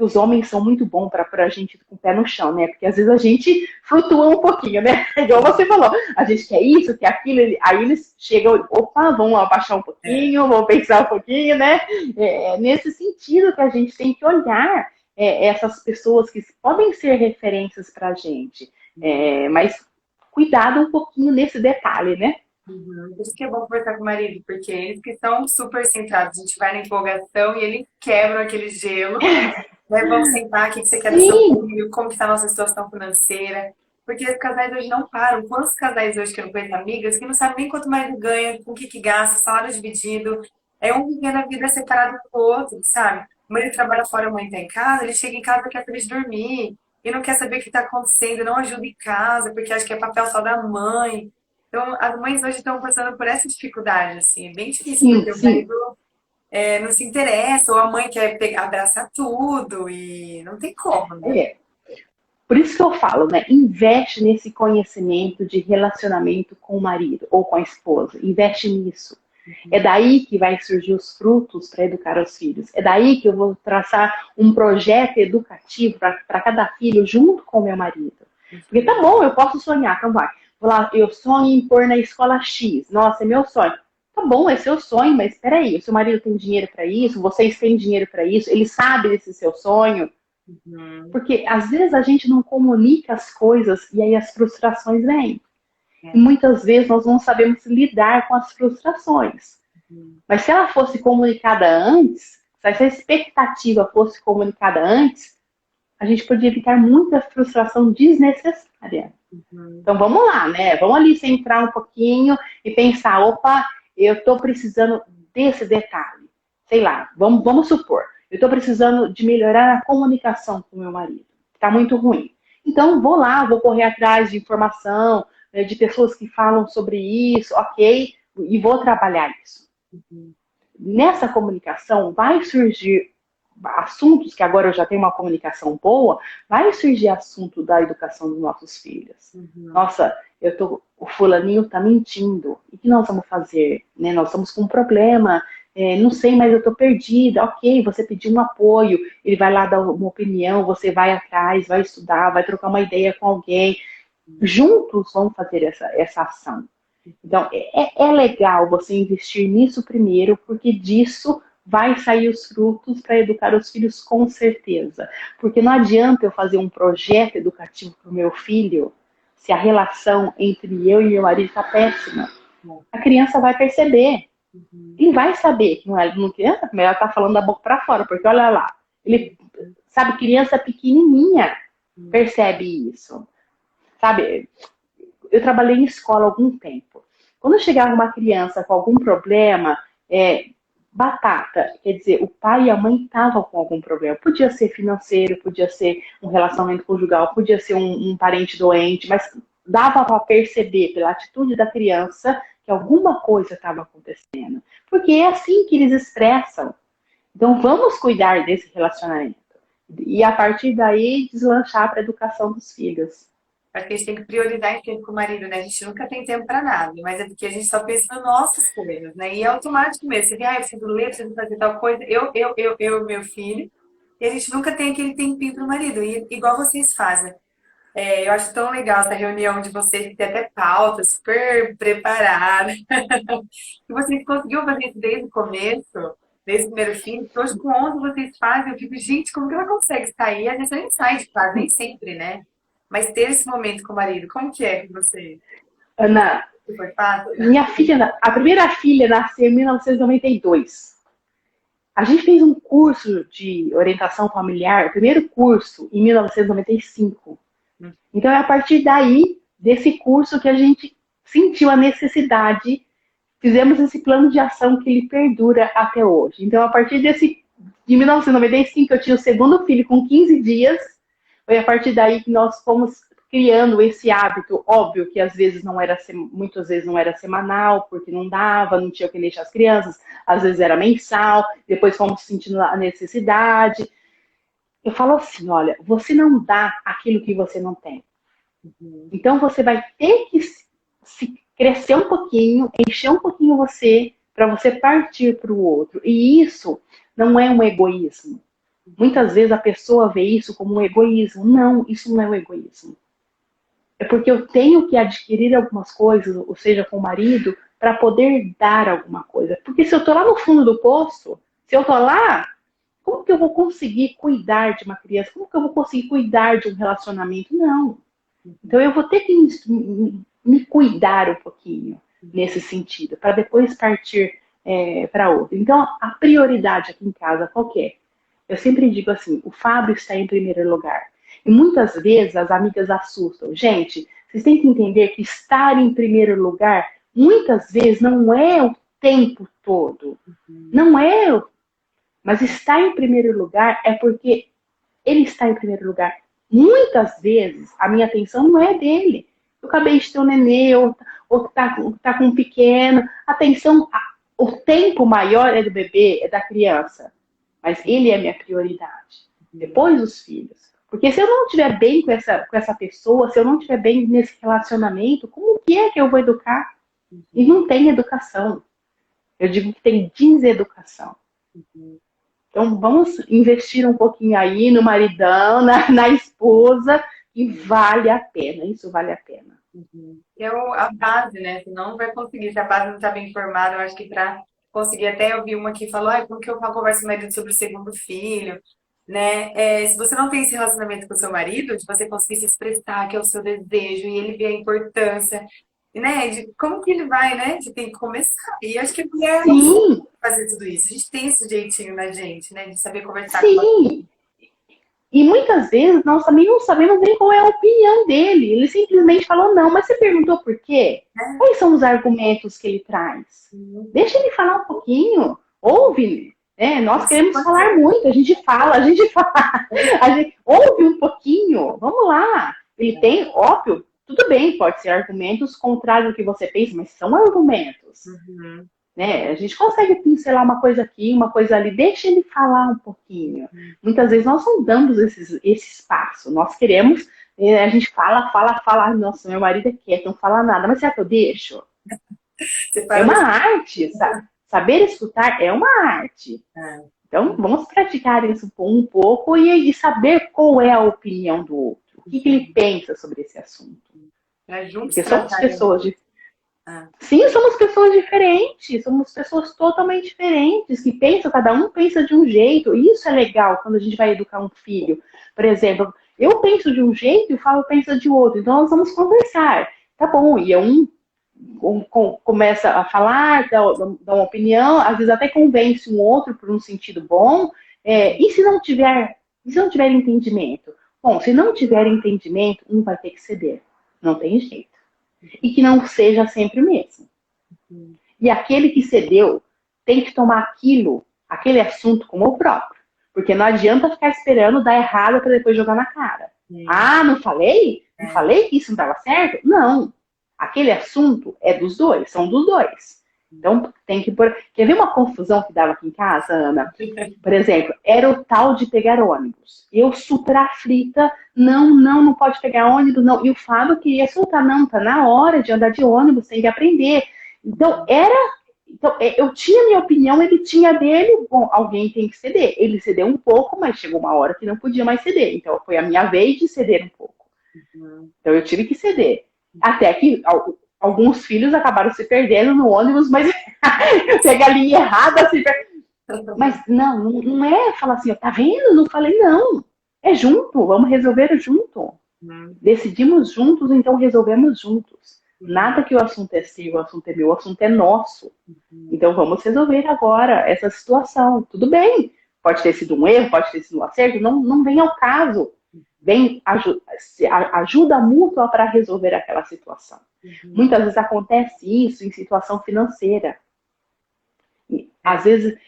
Os homens são muito bons para a gente com o pé no chão, né? Porque às vezes a gente flutua um pouquinho, né? Igual você falou, a gente quer isso, quer aquilo, aí eles chegam, opa, vamos abaixar um é, pouquinho, vamos pensar um pouquinho, né? É nesse sentido que a gente tem que olhar essas pessoas que podem ser referências para a gente. Mas cuidado um pouquinho nesse detalhe, né? uhum. Por isso que é bom conversar com o marido, porque eles que são super centrados, a gente vai na empolgação e eles quebram aquele gelo. Né? Vamos sentar, o que você quer do seu Sim, filho, como que está a nossa situação financeira. Porque os casais hoje não param. Quantos casais hoje que eu não conheço amigas que não sabem nem quanto mais ganha, com o que gasta, salário dividido. É um vivendo a vida separado do outro, sabe? O marido trabalha fora, a mãe está em casa, ele chega em casa e quer feliz dormir. E não quer saber o que está acontecendo, não ajuda em casa, porque acha que é papel só da mãe. Então, as mães hoje estão passando por essa dificuldade, assim. É bem difícil, sim, porque o sim. marido não se interessa, ou a mãe quer pegar, abraçar tudo, e não tem como, né? É. Por isso que eu falo, né? Investe nesse conhecimento de relacionamento com o marido ou com a esposa. Investe nisso. É daí que vai surgir os frutos para educar os filhos. É daí que eu vou traçar um projeto educativo para cada filho junto com o meu marido. Porque tá bom, eu posso sonhar, então vai. Vou lá, eu sonho em pôr na escola X. Nossa, é meu sonho. Tá bom, é seu sonho, mas espera aí, o seu marido tem dinheiro para isso, vocês têm dinheiro para isso, ele sabe desse seu sonho. Uhum. Porque às vezes a gente não comunica as coisas e aí as frustrações vêm. E É. muitas vezes nós não sabemos lidar com as frustrações. Uhum. Mas se ela fosse comunicada antes, se essa expectativa fosse comunicada antes, a gente poderia evitar muita frustração desnecessária. Uhum. Então vamos lá, né? Vamos ali centrar um pouquinho e pensar, opa, eu estou precisando desse detalhe. Sei lá, vamos supor, eu estou precisando de melhorar a comunicação com o meu marido. Está muito ruim. Então vou lá, vou correr atrás de informação, de pessoas que falam sobre isso, ok, e vou trabalhar isso. Uhum. Nessa comunicação vai surgir assuntos que agora eu já tenho uma comunicação boa, vai surgir assunto da educação dos nossos filhos. Uhum. Nossa, o fulaninho está mentindo. E o que nós vamos fazer? Né? Nós estamos com um problema. Não sei, mas eu estou perdida. Ok, você pediu um apoio, ele vai lá dar uma opinião, você vai atrás, vai estudar, vai trocar uma ideia com alguém. Juntos vamos fazer essa ação. Então, é legal você investir nisso primeiro, porque disso vai sair os frutos para educar os filhos com certeza. Porque não adianta eu fazer um projeto educativo para o meu filho se a relação entre eu e meu marido está péssima. A criança vai perceber. Uhum. Ele vai saber que não é uma criança, mas ela está falando da boca para fora, porque olha lá, ele Sabe, criança pequenininha percebe isso. Sabe, eu trabalhei em escola há algum tempo. Quando chegava uma criança com algum problema, batata, quer dizer, o pai e a mãe estavam com algum problema. Podia ser financeiro, podia ser um relacionamento conjugal, podia ser um parente doente, mas dava para perceber pela atitude da criança que alguma coisa estava acontecendo. Porque é assim que eles expressam. Então vamos cuidar desse relacionamento. E a partir daí deslanchar para a educação dos filhos. Acho que a gente tem que priorizar em tempo com o marido, né? A gente nunca tem tempo para nada, mas é porque a gente só pensa nas nossas coisas, né? E é automático mesmo. Você vê, eu preciso ler, preciso fazer tal coisa. Eu, meu filho. E a gente nunca tem aquele tempinho para o marido. E igual vocês fazem. Eu acho tão legal essa reunião de vocês ter até pauta super preparada. E vocês conseguiram fazer isso desde o começo, desde o primeiro filho. Hoje com 11 vocês fazem. Eu fico, gente, como que ela consegue sair? Às vezes nem sai de casa, nem sempre, né? Mas ter esse momento com o marido, como que é com você? Ana, Foi fácil? minha filha, a primeira filha nasceu em 1992. A gente fez um curso de orientação familiar, o primeiro curso, em 1995. Então é a partir daí, desse curso, que a gente sentiu a necessidade, fizemos esse plano de ação que ele perdura até hoje. Então, a partir de 1995, eu tinha o segundo filho com 15 dias, foi a partir daí que nós fomos criando esse hábito. Óbvio que às vezes muitas vezes não era semanal, porque não dava, não tinha o que deixar as crianças, às vezes era mensal, depois fomos sentindo a necessidade. Eu falo assim, olha, você não dá aquilo que você não tem. Então você vai ter que se crescer um pouquinho, encher um pouquinho você, para você partir para o outro. E isso não é um egoísmo. Muitas vezes a pessoa vê isso como um egoísmo. Não, isso não é um egoísmo. É porque eu tenho que adquirir algumas coisas, ou seja, com o marido, para poder dar alguma coisa. Porque se eu estou lá no fundo do poço, se eu estou lá, como que eu vou conseguir cuidar de uma criança? Como que eu vou conseguir cuidar de um relacionamento? Não. Então eu vou ter que me cuidar um pouquinho nesse sentido, para depois partir para outro. Então a prioridade aqui em casa qual que é? Eu sempre digo assim, o Fábio está em primeiro lugar. E muitas vezes as amigas assustam. Gente, vocês têm que entender que estar em primeiro lugar, muitas vezes não é o tempo todo. Não é. Mas estar em primeiro lugar é porque ele está em primeiro lugar. Muitas vezes a minha atenção não é dele. Eu acabei de ter um nenê, ou tá com um pequeno. Atenção, o tempo maior é do bebê, é da criança. Mas ele é minha prioridade. Depois os filhos. Porque se eu não estiver bem com essa pessoa, se eu não estiver bem nesse relacionamento, como que é que eu vou educar? E não tem educação. Eu digo que tem deseducação. Então vamos investir um pouquinho aí no maridão, na esposa, e vale a pena. Isso vale a pena. É a base, né? Você não vai conseguir. Se a base não está bem formada, eu acho que para conseguir, até eu vi uma que falou, como que eu converso com o marido sobre o segundo filho, né? Se você não tem esse relacionamento com o seu marido, de você conseguir se expressar, que é o seu desejo, e ele vê a importância, né? De como que ele vai, né? Você tem que começar. E acho que a mulher não sabe Sim, fazer tudo isso. A gente tem esse jeitinho na gente, né? De saber conversar com uma... sim. E muitas vezes nós também não sabemos nem qual é a opinião dele. Ele simplesmente falou não, mas você perguntou por quê? Quais são os argumentos que ele traz? Deixa ele falar um pouquinho. Ouve, né? Nós queremos falar muito, a gente fala, a gente ouve um pouquinho, vamos lá. Ele tem, óbvio, tudo bem, pode ser argumentos contrários ao que você pensa, mas são argumentos. Né? A gente consegue pincelar uma coisa aqui, uma coisa ali, deixa ele falar um pouquinho. Muitas vezes nós não damos esse espaço, nós queremos, a gente fala, nossa, meu marido é quieto, não fala nada, mas será que eu deixo? É uma arte, sabe? Saber escutar é uma arte. Então vamos praticar isso um pouco e saber qual é a opinião do outro, o que ele pensa sobre esse assunto. Porque somos pessoas Sim, somos pessoas diferentes, somos pessoas totalmente diferentes, que pensam, cada um pensa de um jeito, e isso é legal quando a gente vai educar um filho. Por exemplo, eu penso de um jeito e o Fábio pensa de outro, então nós vamos conversar. Tá bom, e começa a falar, dá uma opinião, às vezes até convence um outro por um sentido bom, e se não tiver E se não tiver entendimento? Bom, se não tiver entendimento, um vai ter que ceder. Não tem jeito. E que não seja sempre o mesmo. E aquele que cedeu tem que tomar aquele assunto como o próprio. Porque não adianta ficar esperando dar errado para depois jogar na cara. Ah, não falei? Não falei que isso não estava certo? Não. Aquele assunto é dos dois, são dos dois. Então, tem que pôr... Quer ver uma confusão que dava aqui em casa, Ana? Por exemplo, era o tal de pegar ônibus. Eu super aflita, não pode pegar ônibus, não. E o Fábio queria soltar, não, tá na hora de andar de ônibus, tem que aprender. Então, eu tinha minha opinião, ele tinha dele, bom, alguém tem que ceder. Ele cedeu um pouco, mas chegou uma hora que não podia mais ceder. Então, foi a minha vez de ceder um pouco. Então, eu tive que ceder. Até que alguns filhos acabaram se perdendo no ônibus, mas pega a linha errada, se per... Mas não é falar assim, tá vendo? Não falei, não. É junto, vamos resolver junto. Decidimos juntos, então resolvemos juntos. Nada que o assunto é seu, o assunto é meu, o assunto é nosso. Então vamos resolver agora essa situação. Tudo bem, pode ter sido um erro, pode ter sido um acerto, não vem ao caso. Vem ajuda mútua para resolver aquela situação. Muitas vezes acontece isso em situação financeira. E, às vezes,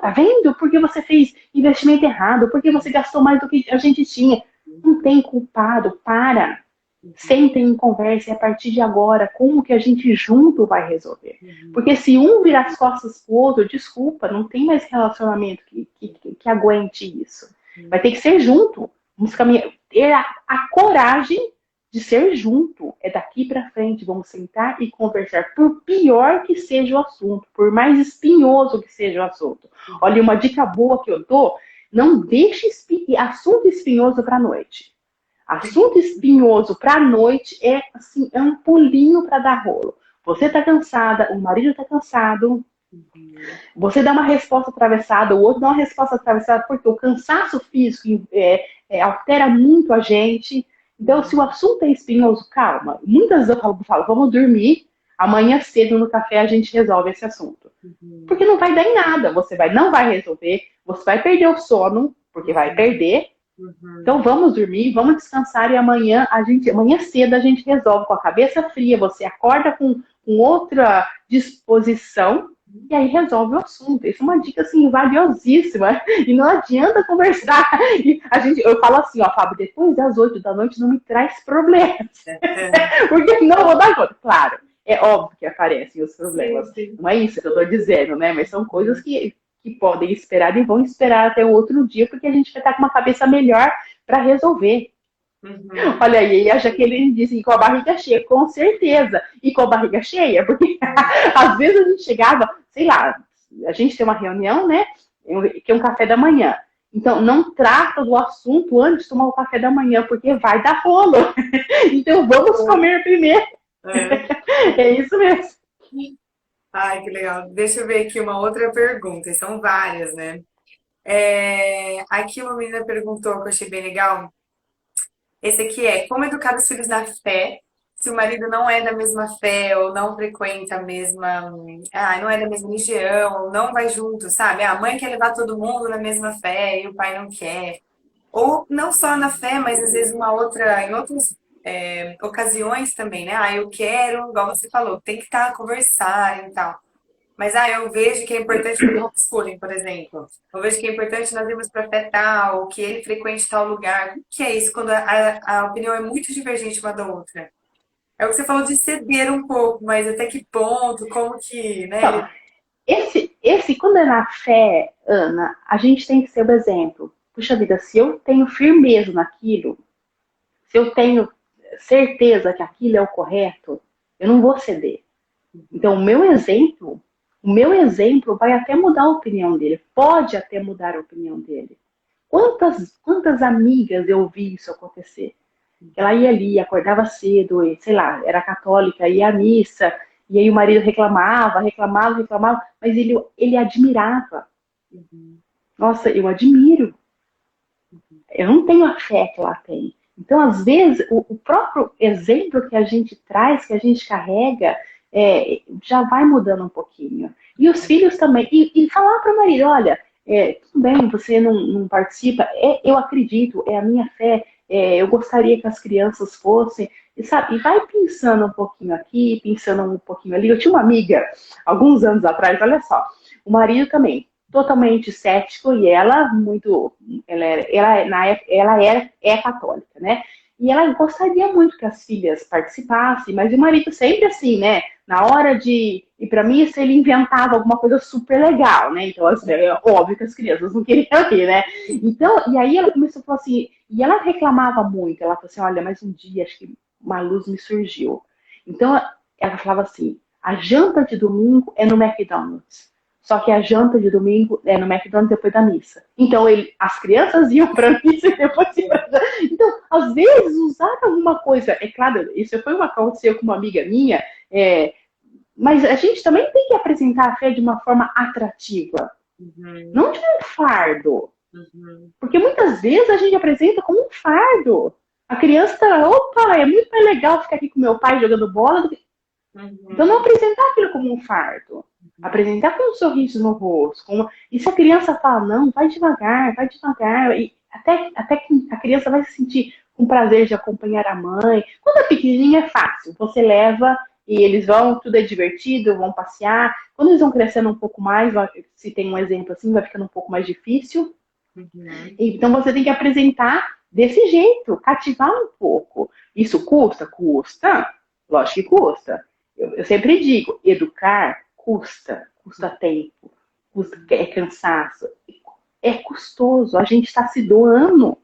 tá vendo? Porque você fez investimento errado, porque você gastou mais do que a gente tinha. Não tem culpado, para. Sentem em conversa e a partir de agora, como que a gente junto vai resolver? Porque se um virar as costas pro outro, desculpa, não tem mais relacionamento que aguente isso. Vai ter que ser junto. Vamos caminhar, ter a coragem de ser junto. É daqui para frente, vamos sentar e conversar. Por pior que seja o assunto, por mais espinhoso que seja o assunto. Olha, uma dica boa que eu dou, não deixe assunto espinhoso para a noite. Assunto espinhoso para a noite é um pulinho para dar rolo. Você está cansada, o marido está cansado, você dá uma resposta atravessada, o outro dá uma resposta atravessada, porque o cansaço físico altera muito a gente. Então, se o assunto é espinhoso, calma. Muitas vezes eu falo, vamos dormir, amanhã cedo no café a gente resolve esse assunto. Porque não vai dar em nada, não vai resolver, você vai perder o sono, porque vai perder. Então vamos dormir, vamos descansar e amanhã cedo a gente resolve com a cabeça fria, você acorda com outra disposição e aí resolve o assunto. Isso é uma dica assim valiosíssima e não adianta conversar. Eu falo assim, ó, Fábio, depois das 8 da noite não me traz problemas, porque não vou dar conta. Claro, é óbvio que aparecem os problemas, sim. Não é isso que eu estou dizendo, né? Mas são coisas que podem esperar e vão esperar até o outro dia, porque a gente vai estar com uma cabeça melhor para resolver. Olha aí, a Jaqueline disse com a barriga cheia, com certeza. E com a barriga cheia, porque às vezes a gente chegava, sei lá, a gente tem uma reunião, né? Que é um café da manhã. Então, não trata do assunto antes de tomar o café da manhã, porque vai dar rolo. Então, vamos comer primeiro. É isso mesmo. Ai, que legal. Deixa eu ver aqui uma outra pergunta, e são várias, né? Aqui uma menina perguntou, que eu achei bem legal. Esse aqui como educar os filhos na fé, se o marido não é da mesma fé, ou não frequenta a mesma, não é da mesma religião, ou não vai junto, sabe? A mãe quer levar todo mundo na mesma fé e o pai não quer. Ou não só na fé, mas às vezes em outras ocasiões também, né? Eu quero, igual você falou, tem que estar a conversar e tal. Mas eu vejo que é importante fazer homeschooling, por exemplo. Eu vejo que é importante nós irmos para fé tal, que ele frequente tal lugar. O que é isso quando a opinião é muito divergente uma da outra? É o que você falou de ceder um pouco, mas até que ponto, como que, né? Então, quando é na fé, Ana, a gente tem que ser o exemplo. Puxa vida, se eu tenho firmeza naquilo, se eu tenho certeza que aquilo é o correto, eu não vou ceder. Então, o meu exemplo vai até mudar a opinião dele, pode até mudar a opinião dele. Quantas amigas eu vi isso acontecer? Ela ia ali, acordava cedo, sei lá, era católica, ia à missa, e aí o marido reclamava, mas ele admirava. Nossa, eu admiro. Eu não tenho a fé que ela tem. Então, às vezes, o próprio exemplo que a gente traz, que a gente carrega, já vai mudando um pouquinho. E os filhos também. E falar para o marido, olha, tudo bem, você não participa, eu acredito, é a minha fé, eu gostaria que as crianças fossem, e, sabe, e vai pensando um pouquinho aqui, pensando um pouquinho ali. Eu tinha uma amiga, alguns anos atrás, olha só, o marido também, totalmente cético, e ela muito, na época, é católica, né? E ela gostaria muito que as filhas participassem, mas o marido sempre assim, né? Na hora de ir para missa, ele inventava alguma coisa super legal, né? Então, assim, é óbvio que as crianças não queriam ir, né? Então, e aí ela começou a falar assim, e ela reclamava muito, ela falou assim, olha, mas um dia acho que uma luz me surgiu. Então, ela falava assim, a janta de domingo é no McDonald's. Só que a janta de domingo é no McDonald's depois da missa. Então, as crianças iam para a missa e depois iam pra... Então, às vezes, usar alguma coisa. É claro, isso foi uma que aconteceu com uma amiga minha, mas a gente também tem que apresentar a fé de uma forma atrativa, Uhum, não de um fardo. uhum, Porque muitas vezes a gente apresenta como um fardo. A criança tá, opa, é muito mais legal ficar aqui com meu pai jogando bola do que... Então, não uhum, apresentar aquilo como um fardo. Apresentar com um sorriso no rosto. E se a criança fala, não, vai devagar. E até que a criança vai se sentir com prazer de acompanhar a mãe. Quando é pequenininha é fácil. Você leva e eles vão, tudo é divertido, vão passear. Quando eles vão crescendo um pouco mais, se tem um exemplo assim, vai ficando um pouco mais difícil. uhum. Então você tem que apresentar desse jeito, cativar um pouco. Isso custa? Custa. Lógico que custa. Eu sempre digo, educar custa tempo, é cansaço, é custoso, a gente está se doando.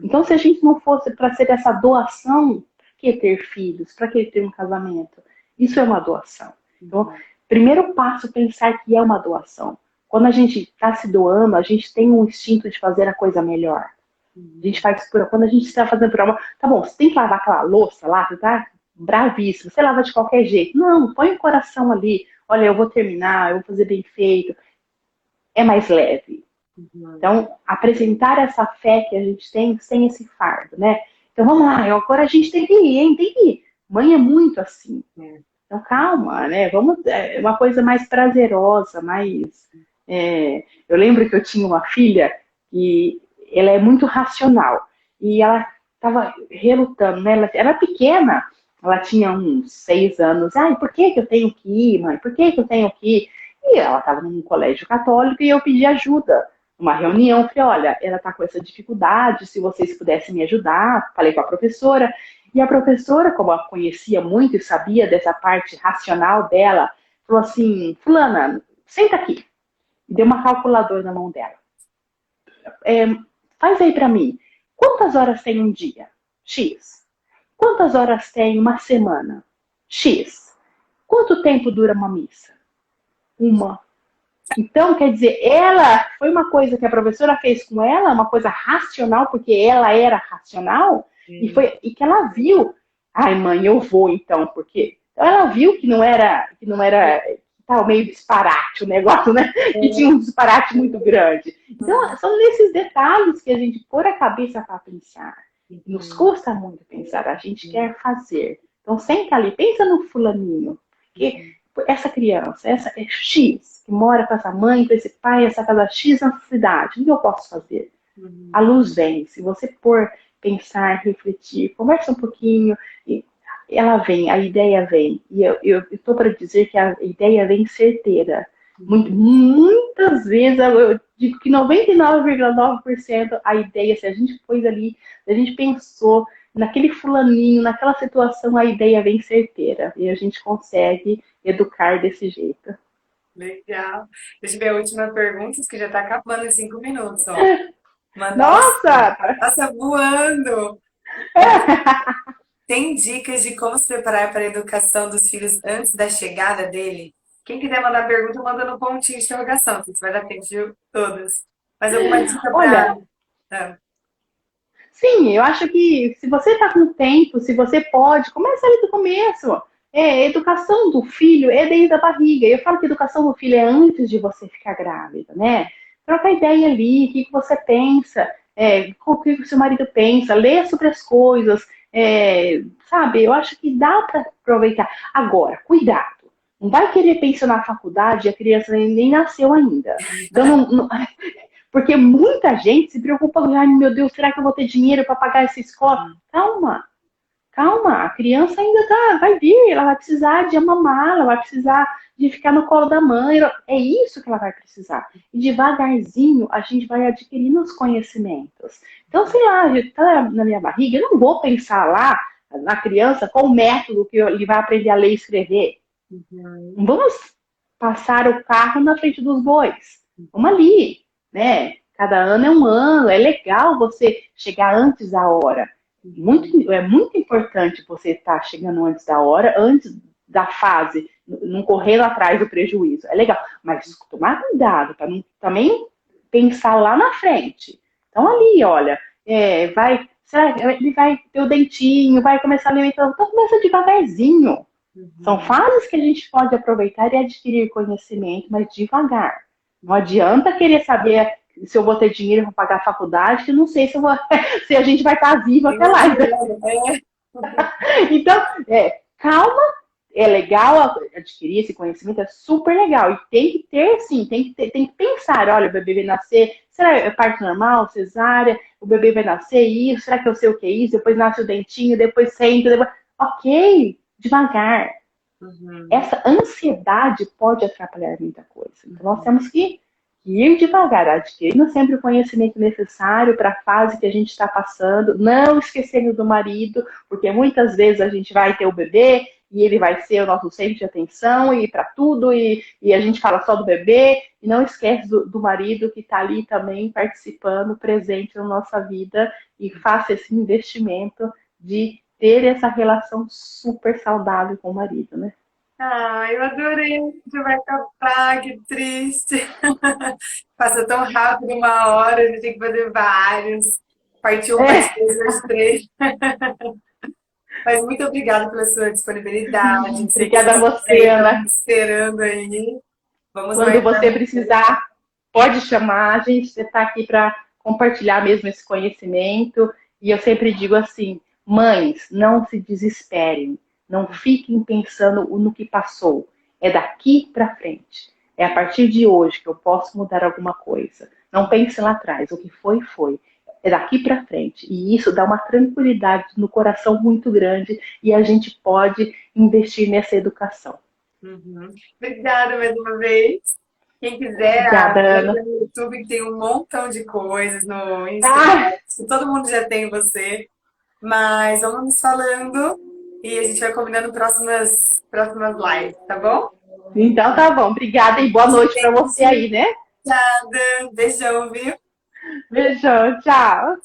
Então, se a gente não fosse para ser essa doação, para que ter filhos? Para que ter um casamento? Isso é uma doação. Então, primeiro passo, pensar que é uma doação. Quando a gente está se doando, a gente tem um instinto de fazer a coisa melhor. A gente faz por... Quando a gente está fazendo por amor, tá bom, você tem que lavar aquela louça lá, você tá bravíssimo, você lava de qualquer jeito. Não, põe o coração ali. Olha, eu vou terminar, eu vou fazer bem feito. É mais leve. Uhum. Então, apresentar essa fé que a gente tem sem esse fardo, né? Então, vamos lá, agora a gente tem que ir, hein? Tem que ir. Mãe é muito assim. É. Então, calma, né? Vamos, é uma coisa mais prazerosa, mais. Eu lembro que eu tinha uma filha e ela é muito racional e ela estava relutando, né? Ela era pequena, ela tinha uns 6 anos. Ai, por que que eu tenho que ir, mãe? Por que que eu tenho que ir? E ela estava num colégio católico e eu pedi ajuda. Uma reunião, falei, olha, ela está com essa dificuldade, se vocês pudessem me ajudar, falei com a professora. E a professora, como a conhecia muito e sabia dessa parte racional dela, falou assim, fulana, senta aqui. E deu uma calculadora na mão dela. É, faz aí para mim, quantas horas tem um dia? X. Quantas horas tem uma semana? X. Quanto tempo dura uma missa? Uma. Então, quer dizer, ela foi uma coisa que a professora fez com ela, uma coisa racional, porque ela era racional, Sim. e que ela viu, ai mãe, eu vou então, porque então ela viu que não era estava meio disparate o negócio, né? Que tinha um disparate muito grande. Então, são nesses detalhes que a gente pôr a cabeça para pensar. Nos Uhum. custa muito pensar, a gente quer fazer. Então, senta ali, pensa no fulaninho, porque Uhum. essa criança, essa é X, que mora com essa mãe, com esse pai, essa casa X na cidade, o que eu posso fazer? A Uhum. luz vem, se você pôr, pensar, refletir, conversa um pouquinho, e ela vem, a ideia vem. E eu estou para dizer que a ideia vem certeira. Uhum. Muitas vezes, eu digo que 99,9% a ideia, se a gente pôs ali, se a gente pensou naquele fulaninho, naquela situação, a ideia vem certeira. E a gente consegue educar desse jeito. Legal. Deixa eu ver a última pergunta, que já está acabando em 5 minutos, ó. Mandar assim. Nossa! Passa voando. Tem dicas de como se preparar para a educação dos filhos antes da chegada dele? Quem quiser mandar pergunta, manda no pontinho de interrogação, que vai dar tempo de todas. Mas alguma dica Olha, para. Ah, sim, eu acho que se você está com tempo, se você pode, começa ali do começo. Educação do filho é desde a barriga. Eu falo que educação do filho é antes de você ficar grávida, né? Troca ideia ali, o que que você pensa, o que que o seu marido pensa, lê sobre as coisas, sabe? Eu acho que dá para aproveitar. Agora, cuidado. Não vai querer pensar na faculdade, a criança nem nasceu ainda. Então, porque muita gente se preocupa, ai meu Deus, será que eu vou ter dinheiro para pagar essa escola? Calma, calma, a criança ainda vai vir, ela vai precisar de amamar, ela vai precisar de ficar no colo da mãe, é isso que ela vai precisar. E devagarzinho a gente vai adquirindo os conhecimentos. Então, sei lá, está na minha barriga, eu não vou pensar lá na criança qual o método que ele vai aprender a ler e escrever. Não vamos passar o carro na frente dos bois. Vamos ali, né? Cada ano é um ano, é legal você chegar antes da hora. É muito importante você estar chegando antes da hora, antes da fase, não correndo atrás do prejuízo. É legal, mas tomar cuidado para não também pensar lá na frente. Então ali, olha, será que ele vai ter o dentinho, vai começar a alimentar, então começa devagarzinho. São fases que a gente pode aproveitar e adquirir conhecimento, mas devagar. Não adianta querer saber se eu vou ter dinheiro para pagar a faculdade, que eu não sei se a gente vai estar vivo até lá. Então, calma, é legal adquirir esse conhecimento, é super legal. E tem que ter, sim, tem que pensar, olha, o bebê vai nascer, será que é parto normal, cesárea? O bebê vai nascer isso, será que eu sei o que é isso? Depois nasce o dentinho, depois senta, depois... Ok, devagar. Essa ansiedade pode atrapalhar muita coisa. Então, nós temos que ir devagar, adquirindo sempre o conhecimento necessário para a fase que a gente está passando, não esquecendo do marido, porque muitas vezes a gente vai ter o bebê e ele vai ser o nosso centro de atenção e para tudo, e a gente fala só do bebê, e não esquece do marido que está ali também participando, presente na nossa vida, e faça esse investimento de ter essa relação super saudável com o marido, né? Ah, eu adorei. Você vai acabar, que triste. Passa tão rápido uma hora, a gente tem que fazer vários. Parte um, parte 2, parte 3. Mas muito obrigada pela sua disponibilidade. Sei que Obrigada a seus você, colegas estão Ana. me esperando aí. Vamos Quando marcar. você precisar, pode chamar. A gente está aqui para compartilhar mesmo esse conhecimento. E eu sempre digo assim, mães, não se desesperem. Não fiquem pensando no que passou. É daqui para frente. É a partir de hoje que eu posso mudar alguma coisa. Não pense lá atrás. O que foi, foi. É daqui para frente. E isso dá uma tranquilidade no coração muito grande. E a gente pode investir nessa educação. Obrigada mais uma vez. Quem quiser, Obrigada, veja Ana. no YouTube que tem um montão de coisas no Instagram. Ah, Todo mundo já tem você. Mas vamos nos falando e a gente vai combinando próximas lives, tá bom? então tá bom. Obrigada e boa noite para você aí, né? Beijão, viu? Beijão, tchau.